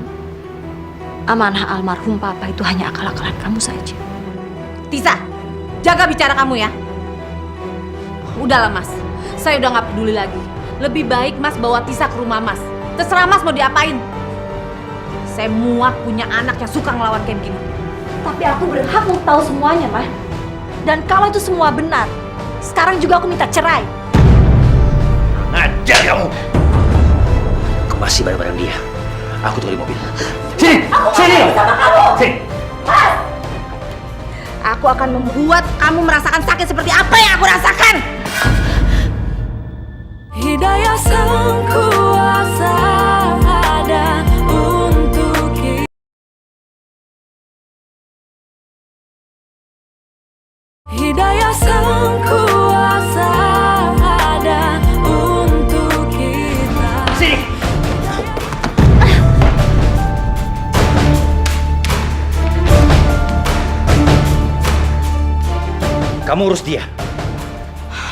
amanah almarhum Papa itu hanya akal-akalan kamu saja? Tisa, jaga bicara kamu ya. Udahlah Mas, saya udah nggak peduli lagi. Lebih baik Mas bawa Tisa ke rumah Mas. Terserah Mas mau diapain. Saya muak punya anak yang suka ngelawan kayak begini. Tapi aku berhak untuk tahu semuanya, Mah. Dan kalau itu semua benar, sekarang juga aku minta cerai. Ngajar kamu! Kemasi barang-barang dia. Aku tunggu di mobil. Sini! Sini! Sini! Aku akan membuat kamu merasakan sakit seperti apa yang aku rasakan. Hidayah Sang Kuasa ada untuk kita. Hidayah Sang Kuasa ada untuk kita. Sini! Kamu urus dia.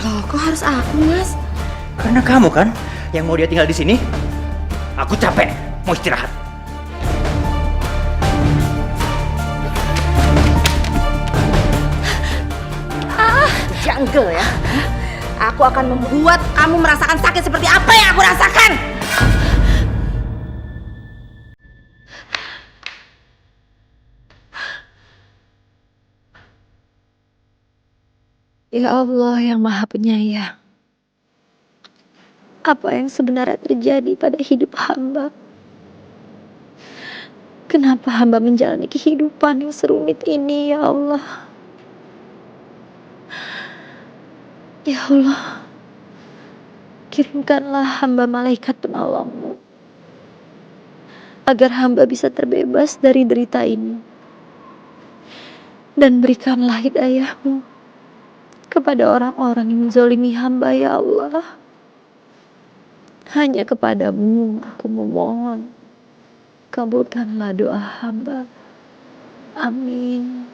Loh, kok harus aku, Mas? Karena kamu kan yang mau dia tinggal di sini. Aku capek, mau istirahat. Jungle ya. Aku akan membuat kamu merasakan sakit seperti apa yang aku rasakan. Ya Allah yang Maha Penyayang. Apa yang sebenarnya terjadi pada hidup hamba? Kenapa hamba menjalani kehidupan yang serumit ini, ya Allah? Ya Allah, kirimkanlah hamba malaikat penolongmu, agar hamba bisa terbebas dari derita ini. Dan berikanlah hidayahmu kepada orang-orang yang menzalimi hamba, ya Allah. Hanya kepadamu aku memohon, kabulkanlah doa hamba. Amin.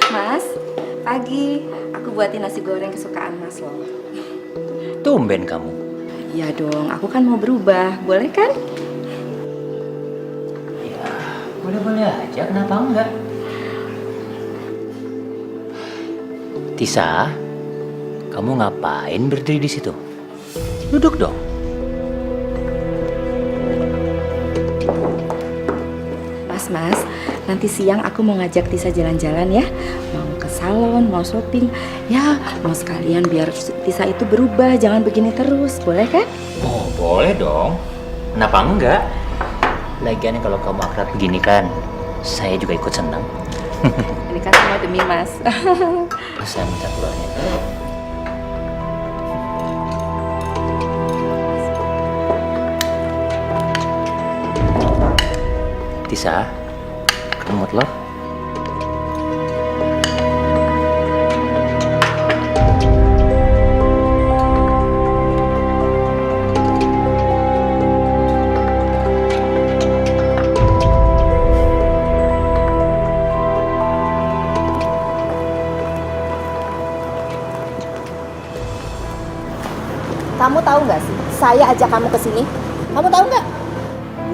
Mas, pagi. Aku buatin nasi goreng kesukaan Mas loh. Tumben kamu. Iya dong, aku kan mau berubah. Boleh kan? Ya, boleh-boleh aja. Kenapa enggak? Tisa, kamu ngapain berdiri di situ? Duduk dong. Mas, nanti siang aku mau ngajak Tisa jalan-jalan ya. Mau ke salon, mau shopping. Ya, mau sekalian biar Tisa itu berubah, jangan begini terus. Boleh kan? Oh, boleh dong. Kenapa enggak? Lagian kalau kamu akrab begini kan, saya juga ikut senang. Ini kan semua demi Mas. Saya minta doanya. Tisa, kamu mau telur? Kamu tahu nggak sih, saya ajak kamu ke sini. Kamu tahu nggak?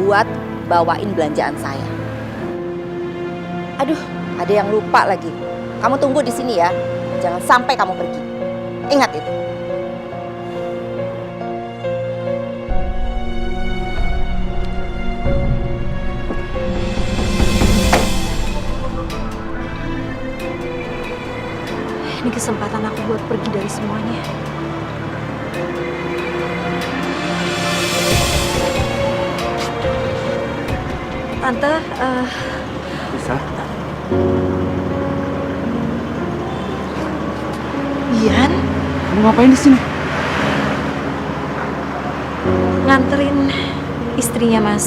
Buat bawain belanjaan saya. Aduh, ada yang lupa lagi. Kamu tunggu di sini ya. Jangan sampai kamu pergi. Ingat itu. Ini kesempatan aku buat pergi dari semuanya. Tante, Bisa? Ian Kamu ngapain di sini? nganterin istrinya Mas.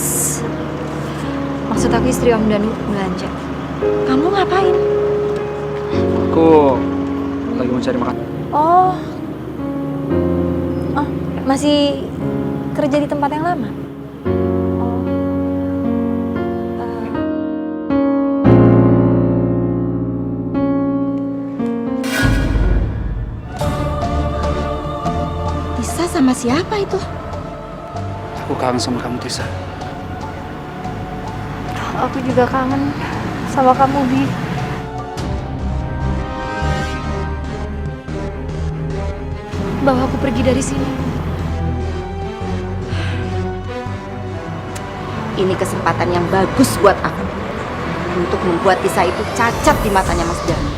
Maksud aku istri Om Danu belanja. Kamu ngapain? Aku lagi mau cari makan. Oh, masih kerja di tempat yang lama? Tisa sama siapa itu? Aku kangen sama kamu, Tisa. Aku juga kangen sama kamu, Bi. Bawa aku pergi dari sini. Ini kesempatan yang bagus buat aku untuk membuat Tisa itu cacat di matanya Mas Danu.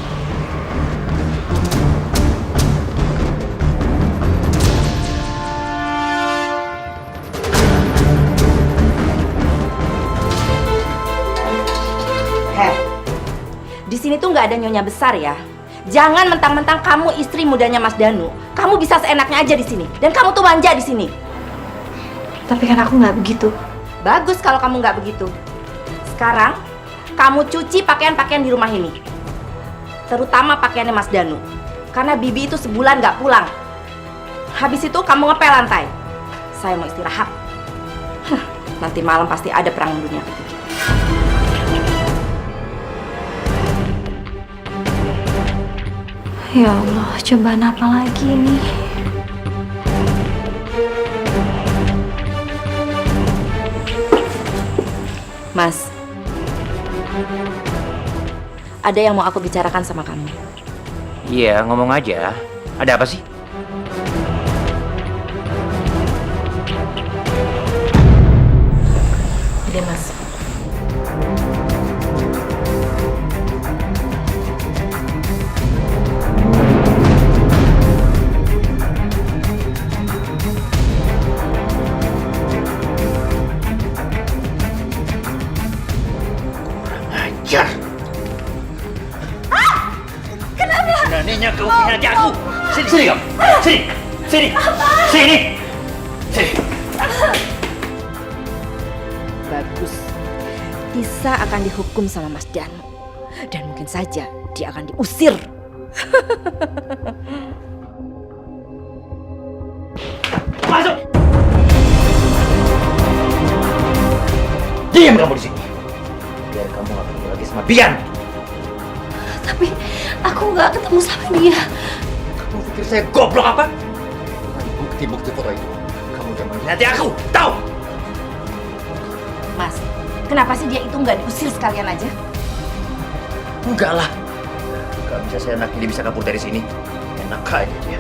Di sini tuh nggak ada nyonya besar ya. Jangan mentang-mentang kamu istri mudanya Mas Danu, kamu bisa seenaknya aja di sini. Dan kamu tuh manja di sini. Tapi kan aku nggak begitu. Bagus kalau kamu nggak begitu. Sekarang kamu cuci pakaian-pakaian di rumah ini, terutama pakaiannya Mas Danu. Karena Bibi itu sebulan nggak pulang. Habis itu kamu ngepel lantai. Saya mau istirahat. Nanti malam pasti ada perang dunia ketiga. Ya Allah, cobaan apa lagi ini? Mas, ada yang mau aku bicarakan sama kamu. Iya, ngomong aja. Ada apa sih? Gede Mas. Ajar. Kenapa? Beraninya kau mengkhianati aku. Sini, sini kamu. Sini, sini, sini, sini. Bagus. Tisa akan dihukum sama Mas Danu. Dan mungkin saja dia akan diusir. Masuk. Diam kamu di sini. Biar kamu gak ketemu lagi sama Bian. Tapi aku nggak ketemu sama dia. Kamu pikir saya goblok apa? Dengan bukti-bukti foto itu, kamu udah mengkhianati aku, tahu? Mas, kenapa sih dia itu nggak diusir sekalian aja? Enggak lah. Gak bisa saya enak dia bisa kabur dari sini. Enak aja dia.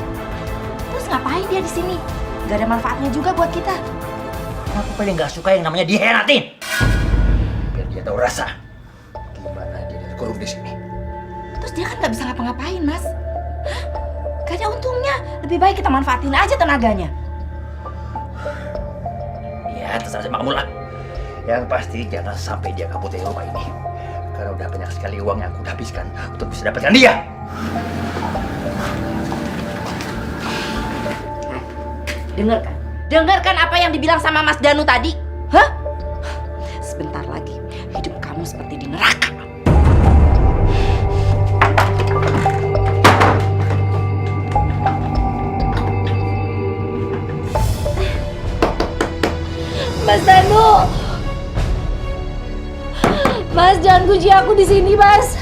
Terus ngapain dia di sini? Gak ada manfaatnya juga buat kita. Aku paling gak suka yang namanya dihianatin. Biar dia tahu rasa gimana dia dikurung di sini. Terus dia kan nggak bisa ngapa-ngapain, Mas. Gak ada untungnya. Lebih baik kita manfaatin aja tenaganya. Ya, terserah sama kamu lah. Yang pasti jangan sampai dia kabur dari rumah ini. Karena udah banyak sekali uang yang aku udah habiskan untuk bisa dapatkan dia. Dengarkan. Dengarkan apa yang dibilang sama Mas Danu tadi. Hah? Sebentar lagi hidup kamu seperti di neraka. Mas Danu, Mas jangan kunci aku di sini, Mas.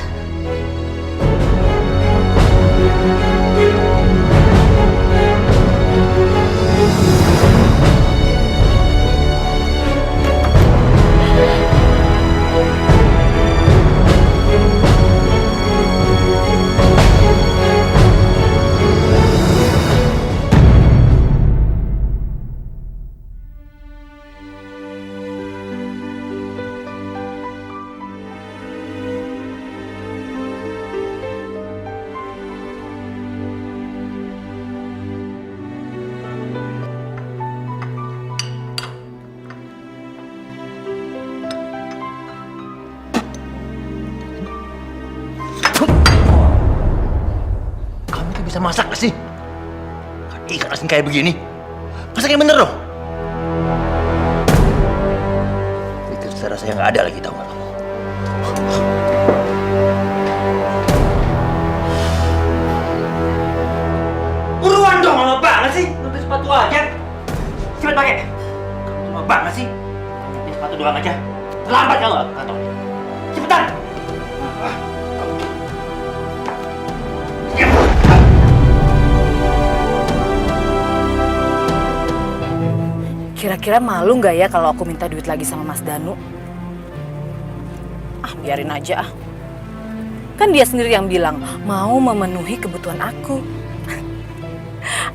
Bisa masak gak sih? Ikan asin kayak begini. Masak yang bener dong. Pikir saya rasanya nggak ada lagi, tahu nggak kamu? Buruan dong, lama banget sih. Nutup sepatu aja. Cepet pakai. Kamu lama banget sih. Ini sepatu doang aja. Terlambat kalau nggak kantor. Cepetan. Kira-kira malu nggak ya kalau aku minta duit lagi sama Mas Danu? Ah, biarin aja ah. Kan dia sendiri yang bilang mau memenuhi kebutuhan aku.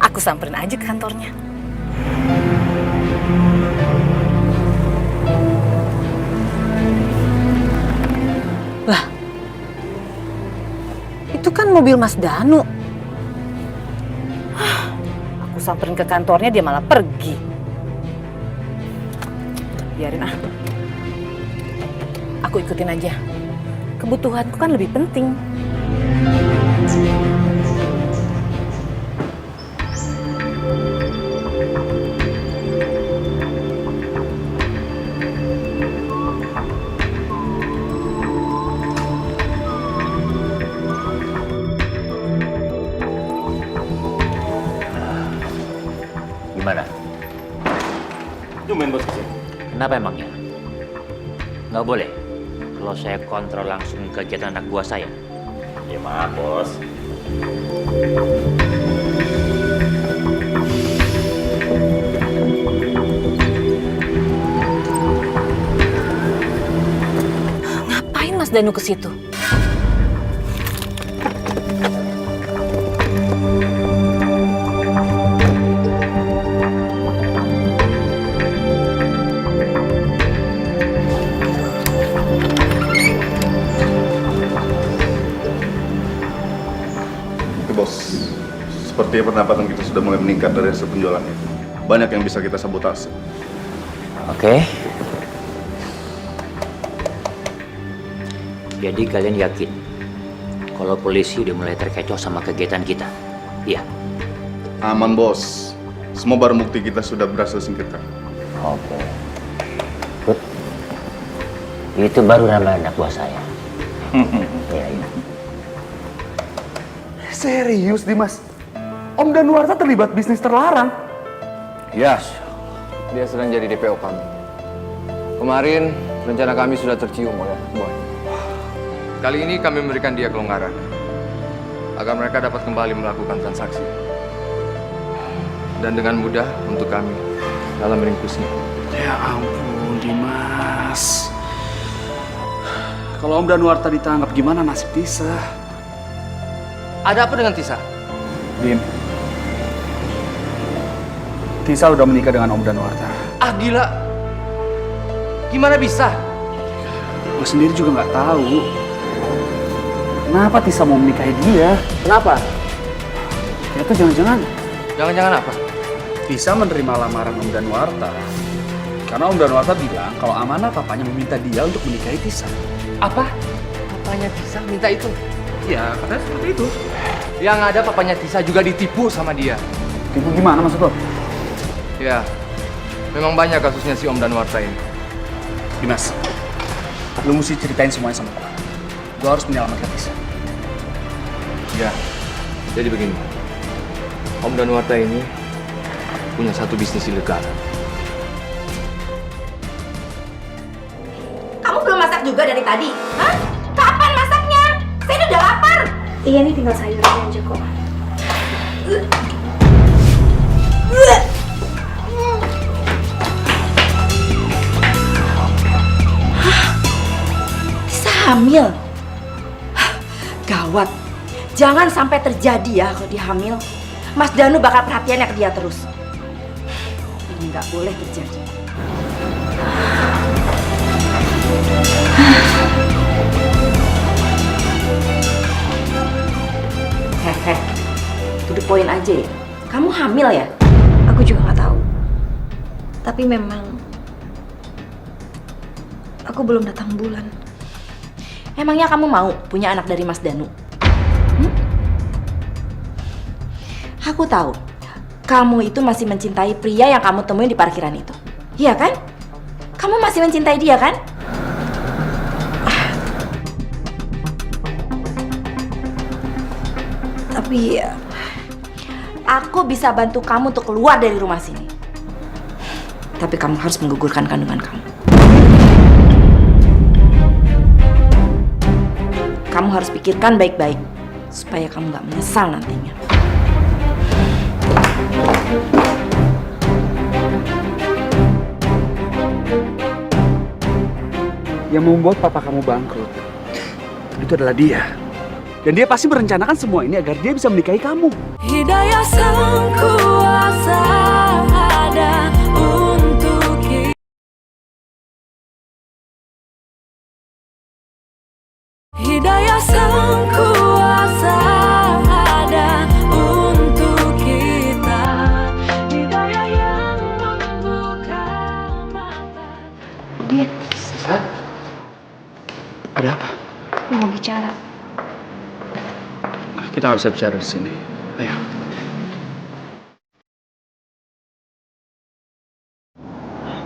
Aku samperin aja ke kantornya. Lah, itu kan mobil Mas Danu. Aku samperin ke kantornya, dia malah pergi. Biarin ah. Aku ikutin aja. Kebutuhanku kan lebih penting. Gimana? Tumben bos kesini. Kenapa emangnya? Nggak boleh kalau saya kontrol langsung kegiatan anak buah saya. Ya maaf bos. Ngapain Mas Danu ke situ? Bos, sepertinya pendapatan kita sudah mulai meningkat dari hasil penjualannya. Banyak yang bisa kita sabotase. Oke. Jadi kalian yakin kalau polisi udah mulai terkecoh sama kegiatan kita? Iya. Aman bos, semua barang bukti kita sudah berhasil singkirkan. Oke. Good. Itu baru nama anak buah saya. Iya, iya. Serius, Dimas? Om Danuarta terlibat bisnis terlarang? Yes, dia sedang jadi DPO kami. Kemarin rencana kami sudah tercium oleh Boy. Kali ini kami memberikan dia kelonggaran agar mereka dapat kembali melakukan transaksi dan dengan mudah untuk kami dalam meringkusnya. Ya ampun, Dimas. Kalau Om Danuarta ditangkap, gimana nasib Tisa? Ada apa dengan Tisa? Dim, Tisa udah menikah dengan Om Danuarta. Ah gila, gimana bisa? Gue sendiri juga nggak tahu. Kenapa Tisa mau menikahi dia? Kenapa? Ya tuh jangan-jangan Jangan-jangan apa? Tisa menerima lamaran Om Danuarta. Karena Om Danuarta bilang kalau Amanah papanya meminta dia untuk menikahi Tisa. Apa? Papanya Tisa minta itu? Ya, katanya seperti itu. Yang ada papanya Tisa juga ditipu sama dia. Tipu gimana maksud lo? Ya, memang banyak kasusnya si Om Danuarta ini. Dimas, lo mesti ceritain semuanya sama gue. Gue harus menyelamatkan Tisa. Ya, jadi begini. Om Danuarta ini punya satu bisnis ilegal. Kamu belum masak juga dari tadi? Hah? Kapan masaknya? Saya udah lapar. Iya nih tinggal sayurnya aja kok. Bisa hamil? Gawat. Jangan sampai terjadi ya kalau dia hamil. Mas Danu bakal perhatiannya ke dia terus. Ini nggak boleh terjadi. Hehe, to the point aja ya. Kamu hamil ya? Aku juga nggak tahu. Tapi memang aku belum datang bulan. Emangnya kamu mau punya anak dari Mas Danu? Aku tahu, kamu itu masih mencintai pria yang kamu temuin di parkiran itu. Iya kan? Kamu masih mencintai dia kan? Tapi aku bisa bantu kamu untuk keluar dari rumah sini. Tapi kamu harus menggugurkan kandungan kamu. Kamu harus pikirkan baik-baik supaya kamu nggak menyesal nantinya. Yang membuat papa kamu bangkrut itu adalah dia. Dan dia pasti merencanakan semua ini agar dia bisa menikahi kamu. Hidayah Sang Kuasa ada untuk kita. Hidayah Sang Kuasa ada untuk kita. Hidayah yang membuka mata. Dia Ada apa? mau bicara. Kita nggak bisa bicara di sini. Ayo.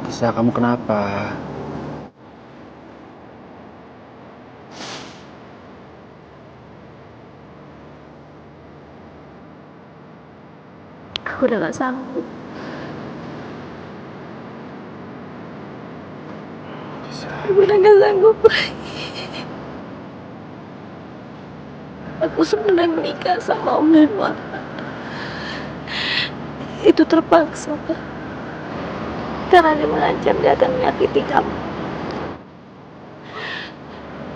Tisa, kamu kenapa? Aku udah gak sanggup. Aku udah gak sanggup lagi. Aku sebenarnya menikah sama Om Danwar. Itu terpaksa, Pak. Karena dia mengancam dia akan menyakiti kamu.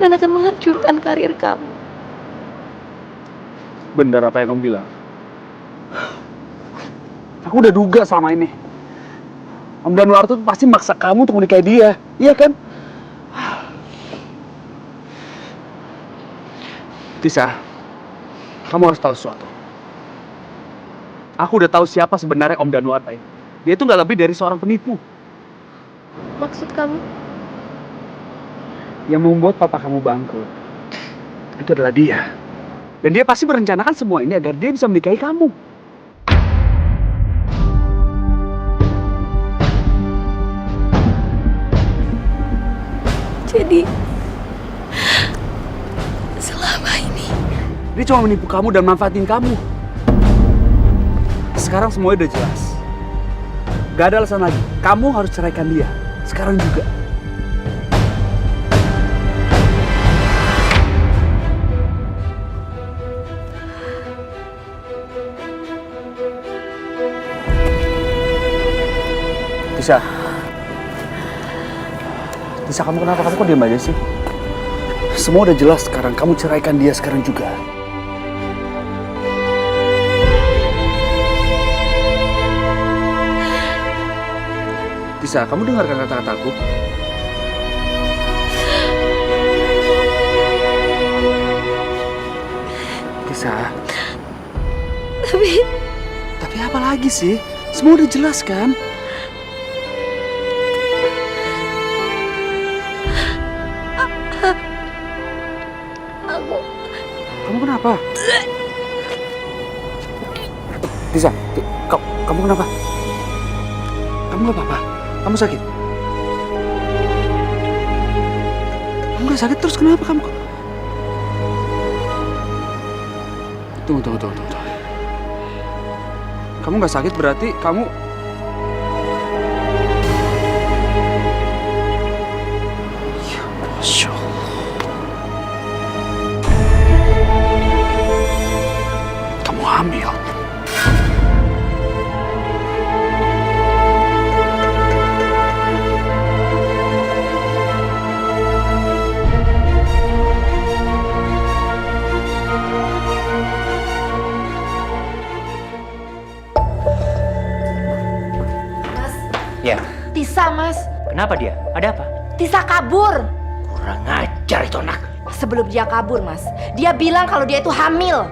Dan akan menghancurkan karir kamu. Benar apa yang kamu bilang? Aku udah duga selama ini. Om Danwar tuh pasti maksa kamu untuk menikahi dia. Iya kan? Tisa, kamu harus tahu sesuatu. Aku udah tahu siapa sebenarnya Om Danwar ini. Dia itu nggak lebih dari seorang penipu. Maksud kamu? Yang membuat papa kamu bangkrut itu adalah dia. Dan dia pasti merencanakan semua ini agar dia bisa menikahi kamu. Jadi selama ini Dia cuma menipu kamu dan manfaatin kamu. Sekarang semuanya udah jelas. Gak ada alasan lagi. Kamu harus ceraikan dia. Sekarang juga. Tisa. Tisa, kamu kenapa? Kamu kok diam aja sih? Semua udah jelas sekarang. Kamu ceraikan dia sekarang juga. Tisa, kamu dengarkan kata-kataku? Tisa. Tapi apa lagi sih? Semua udah jelas kan? Kamu kenapa? Tisa, kamu kenapa? Kamu gak apa-apa? Kamu sakit? Kamu gak sakit terus kenapa kamu? Tunggu. Kamu gak sakit berarti kamu... Ya, Masya Allah. Kamu hamil. Ya, Tisa, Mas. kenapa dia? Ada apa? Tisa kabur. Kurang ajar itu anak. Sebelum dia kabur, Mas, dia bilang kalau dia itu hamil.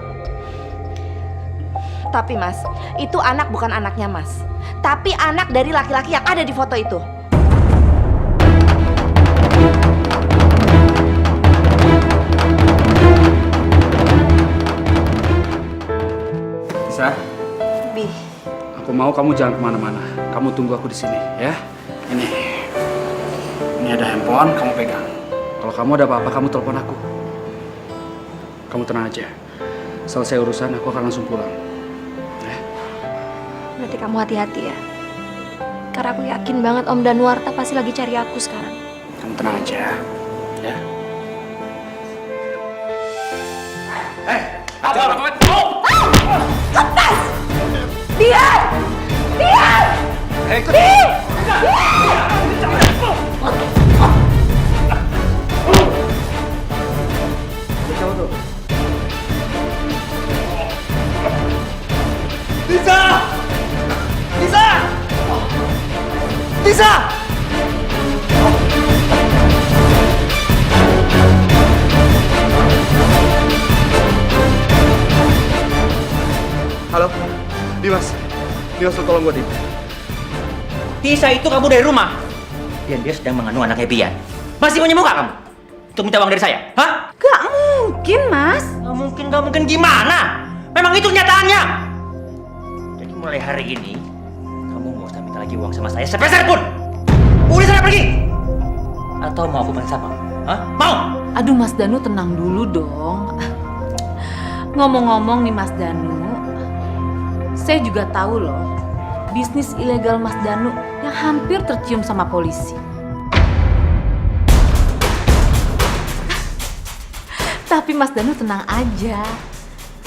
Tapi, Mas, itu anak bukan anaknya, Mas. Tapi anak dari laki-laki yang ada di foto itu. Tisa, Bi, aku mau kamu jangan kemana-mana. Kamu tunggu aku di sini, ya. Ini ada handphone, kamu pegang. Kalau kamu ada apa-apa, kamu telepon aku. Kamu tenang aja. Selesai urusan, aku akan langsung pulang. berarti kamu hati-hati ya. Karena aku yakin banget Om Danwarta pasti lagi cari aku sekarang. Kamu tenang aja, ya. lepas! Diam! Diam! Tisa! Halo, Dimas. Dimas, tolong gue, Dim. Tisa itu kabur dari rumah. Dan dia sedang mengandung anaknya Bian. Masih punya muka kamu? Untuk minta uang dari saya? Hah? Gak mungkin, Mas. Gak mungkin gimana? Memang itu kenyataannya. Jadi mulai hari ini, kamu gak usah minta lagi uang sama saya sepeser pun. Udah sana pergi. Atau mau aku balik sama? Hah? Mau? Aduh Mas Danu, tenang dulu dong. Ngomong-ngomong nih Mas Danu, saya juga tahu loh bisnis ilegal Mas Danu yang hampir tercium sama polisi. Tapi Mas Danu tenang aja,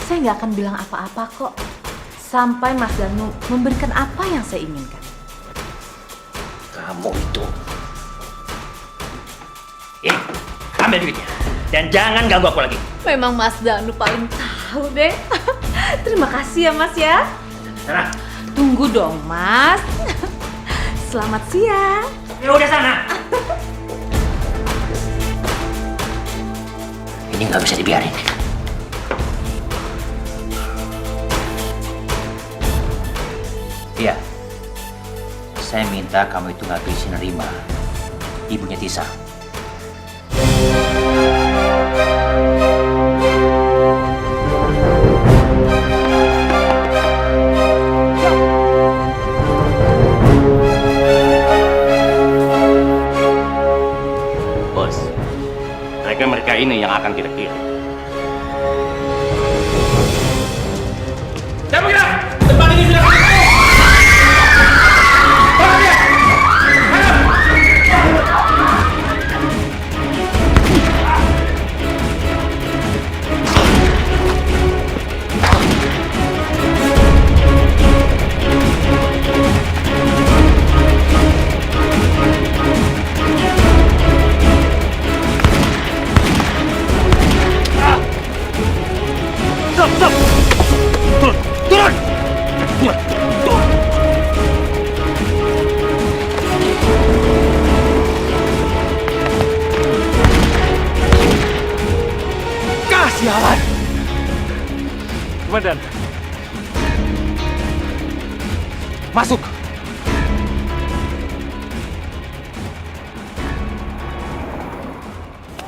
saya nggak akan bilang apa-apa kok sampai Mas Danu memberikan apa yang saya inginkan. Kamu itu. Ambil duitnya. Dan jangan ganggu aku lagi. Memang Mas Danu paling tahu deh. Terima kasih ya Mas ya. Sana. Tunggu dong Mas. Selamat siang. Ya udah sana. Ini nggak bisa dibiarin. Iya. Saya minta kamu itu nggak bisa nerima ibunya Tisa. Bos, mereka ini yang akan kita kirim. Jangan bergerak! Tempat ini sudah kami tahu! Tolong dia! Stop! Turun! Sialan! Komandan. Masuk!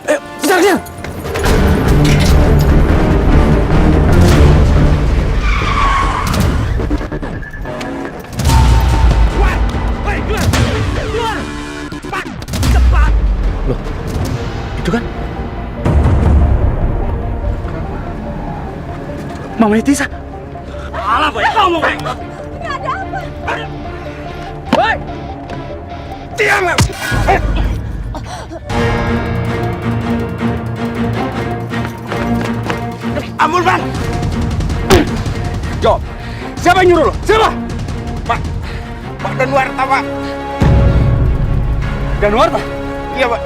Ayo, kejar! Loh, itu kan? Mamanya Tisa. Alah, banyak ngomong! Ini ada apa? Woi! Diam! Ampun, Bang! Jawab! Siapa yang nyuruh lo? Siapa? Pak Danuarta, Pak. Danuarta? Iya, Pak.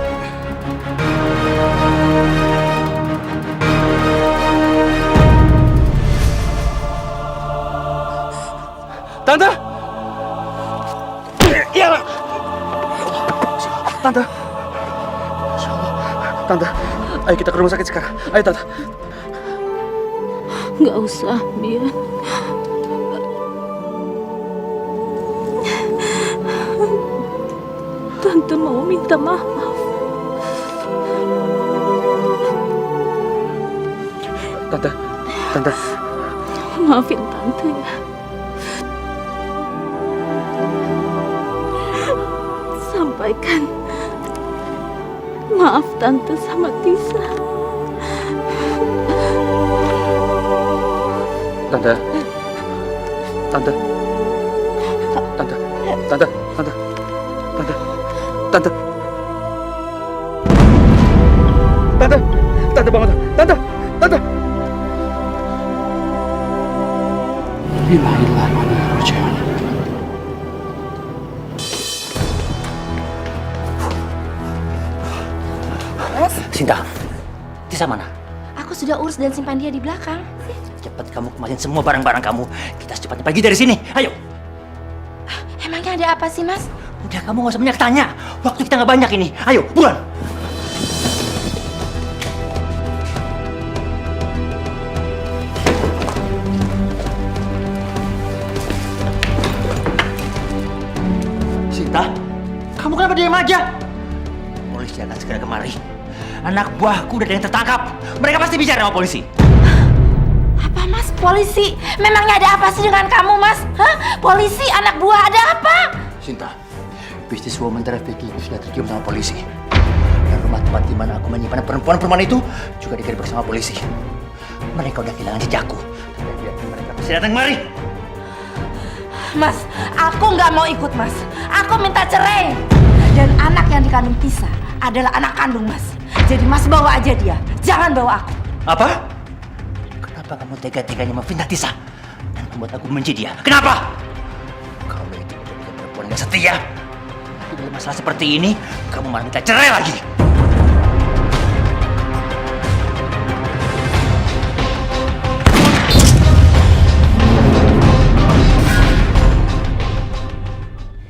Tante! Iya, Pak. Tante! Tante, ayo kita ke rumah sakit sekarang. Ayo, Tante. Nggak usah, Bian. Tante mau minta maaf. Tante. Maafin Tante ya. Sampaikan maaf Tante sama Tisa. Tante. Tante bangun. Tante. Bismillahirrahmanirrahim. Sinta, Tisa mana? Aku sudah urus dan simpan dia di belakang. Cepat kamu kemasin semua barang-barang kamu. Kita secepatnya pergi dari sini. Ayo. Emangnya ada apa sih, Mas? Udah, kamu nggak usah banyak tanya. Waktu kita nggak banyak ini. Ayo, buruan. Sinta, kamu kenapa diam aja? Polisi akan segera kemari. Anak buahku udah ada yang tertangkap. Mereka pasti bicara sama polisi. Apa mas? Polisi? Memangnya ada apa sih dengan kamu mas? Hah? Polisi, anak buah, ada apa? Sinta, bisnis woman trafficking sudah tercium sama polisi. Dan rumah tempat di mana aku menyimpan perempuan-perempuan itu juga digerebek sama polisi. Mereka udah kehilangan jejakku. Dan mereka pasti datang kemari. Mas, aku nggak mau ikut mas. Aku minta cerai. Dan anak yang dikandung Tisa adalah anak kandung mas. Jadi mas bawa aja dia, jangan bawa aku. Apa? Kenapa kamu tega-teganya memfitnah Tisa dan membuat aku membenci dia? Kenapa? Kamu itu bukan perempuan yang setia. Tapi dalam masalah seperti ini, kamu malah minta cerai lagi.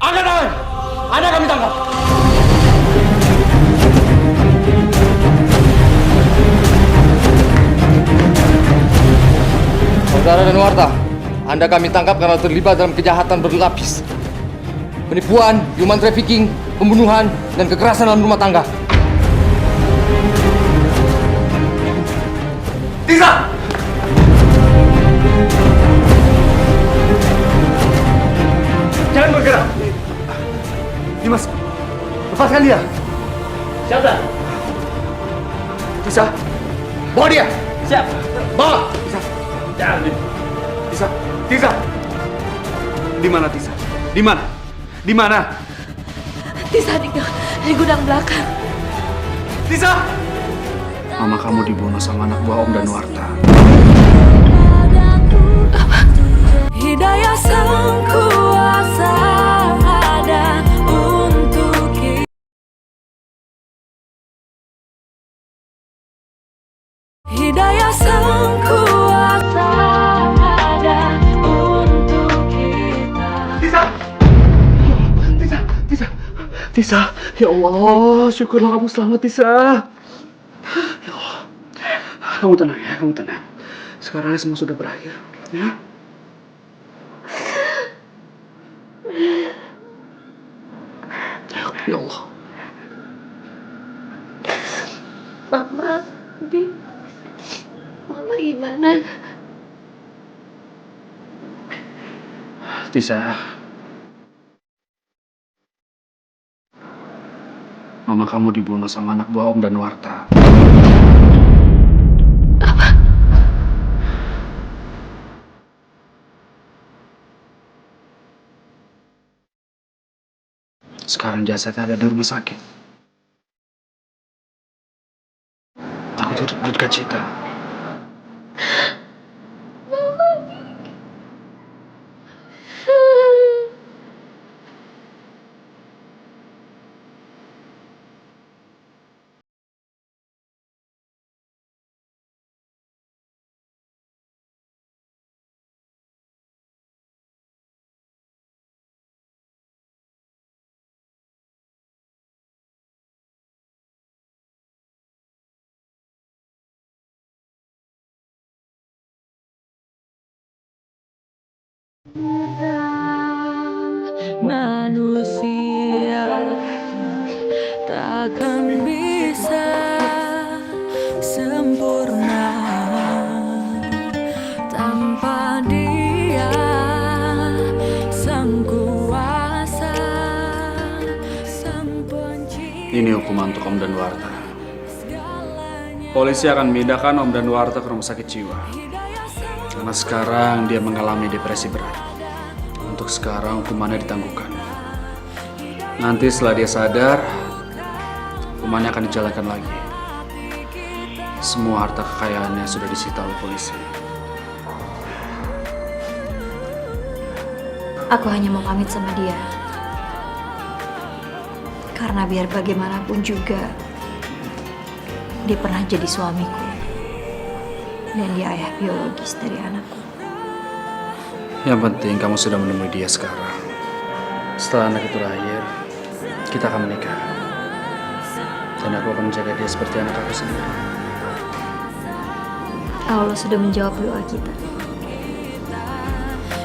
Angkat tangan! Anda kami tangkap! Saudara dan Warta, Anda kami tangkap karena terlibat dalam kejahatan berlapis. Penipuan, human trafficking, pembunuhan, dan kekerasan dalam rumah tangga. Tisa! Jangan bergerak! Dimas, lepaskan dia! Siapa? Tisa, bawa dia! Siap. Bawa! Tisa! Tisa! Tisa! Di mana Tisa? Di mana? Di mana? Tisa di gudang belakang. Tisa! Mama kamu dibunuh sama anak buah Om dan Warta. Hidayah sang kuasa ada untuk kita. Hidayah sang kuasa ada untuk kita. Tisa! Tisa! Tisa! Tisa! Ya Allah, syukurlah kamu selamat, Tisa. Ya Allah. Kamu tenang ya, kamu tenang. Sekarang semua sudah berakhir, ya. Ya Allah. Mama, Bi. Mama gimana? Tisa. Mama kamu dibunuh sama anak buah Om dan Warta. Sekarang jasadnya ada di rumah sakit. Aku turut berduka cita. Manusia takkan bisa sempurna tanpa Dia sang kuasa, sang pencipta. Ini hukuman untuk Om dan Warta. Polisi akan memindahkan Om dan Warta ke rumah sakit jiwa. Karena sekarang dia mengalami depresi berat. Untuk sekarang hukumannya ditangguhkan. Nanti setelah dia sadar, hukumannya akan dijalankan lagi. Semua harta kekayaannya sudah disita oleh polisi. Aku hanya mau pamit sama dia. Karena biar bagaimanapun juga, dia pernah jadi suamiku. Dan dia ayah biologis dari anakku. Yang penting kamu sudah menemui dia sekarang. Setelah anak itu lahir, Kita akan menikah. Dan aku akan menjaga dia seperti anak aku sendiri. Allah sudah menjawab doa kita.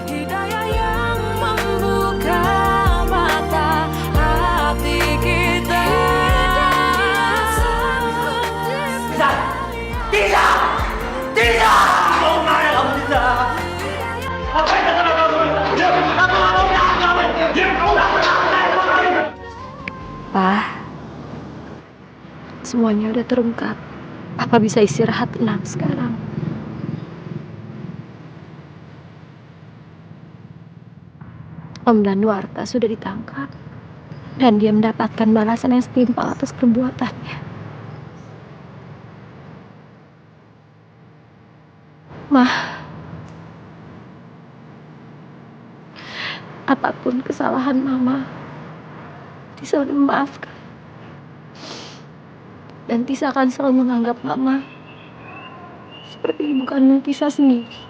Hidayah yang membuka mata hati kita. Tidak! Mau mana kamu tidak? Apa yang kata kamu? Pak, semuanya udah terungkap. Papa bisa istirahat tenang sekarang. Om Danuarta sudah ditangkap. Dan dia mendapatkan balasan yang setimpal atas perbuatannya. Mah, apapun kesalahan Mama, Tisa udah memaafkan. Dan Tisa akan selalu menganggap Mama seperti ibu kandung Tisa sendiri.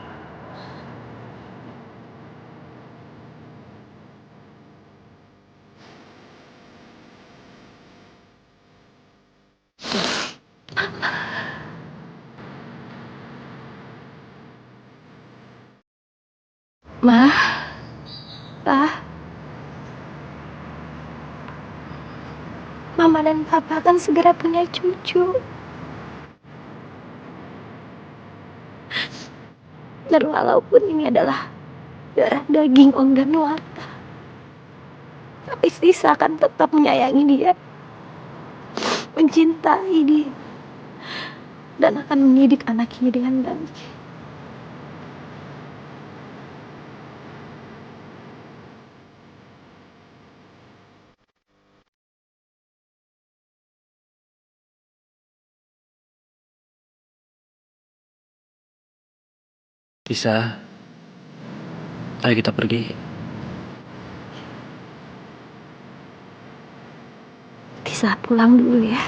Ma, Pa, Mama dan Papa akan segera punya cucu. Dan walaupun ini adalah darah daging Om Danuarta, tapi Tisa akan tetap menyayangi dia, mencintai dia, dan akan mendidik anaknya dengan baik. Tisa, ayo kita pergi. Tisa pulang dulu ya.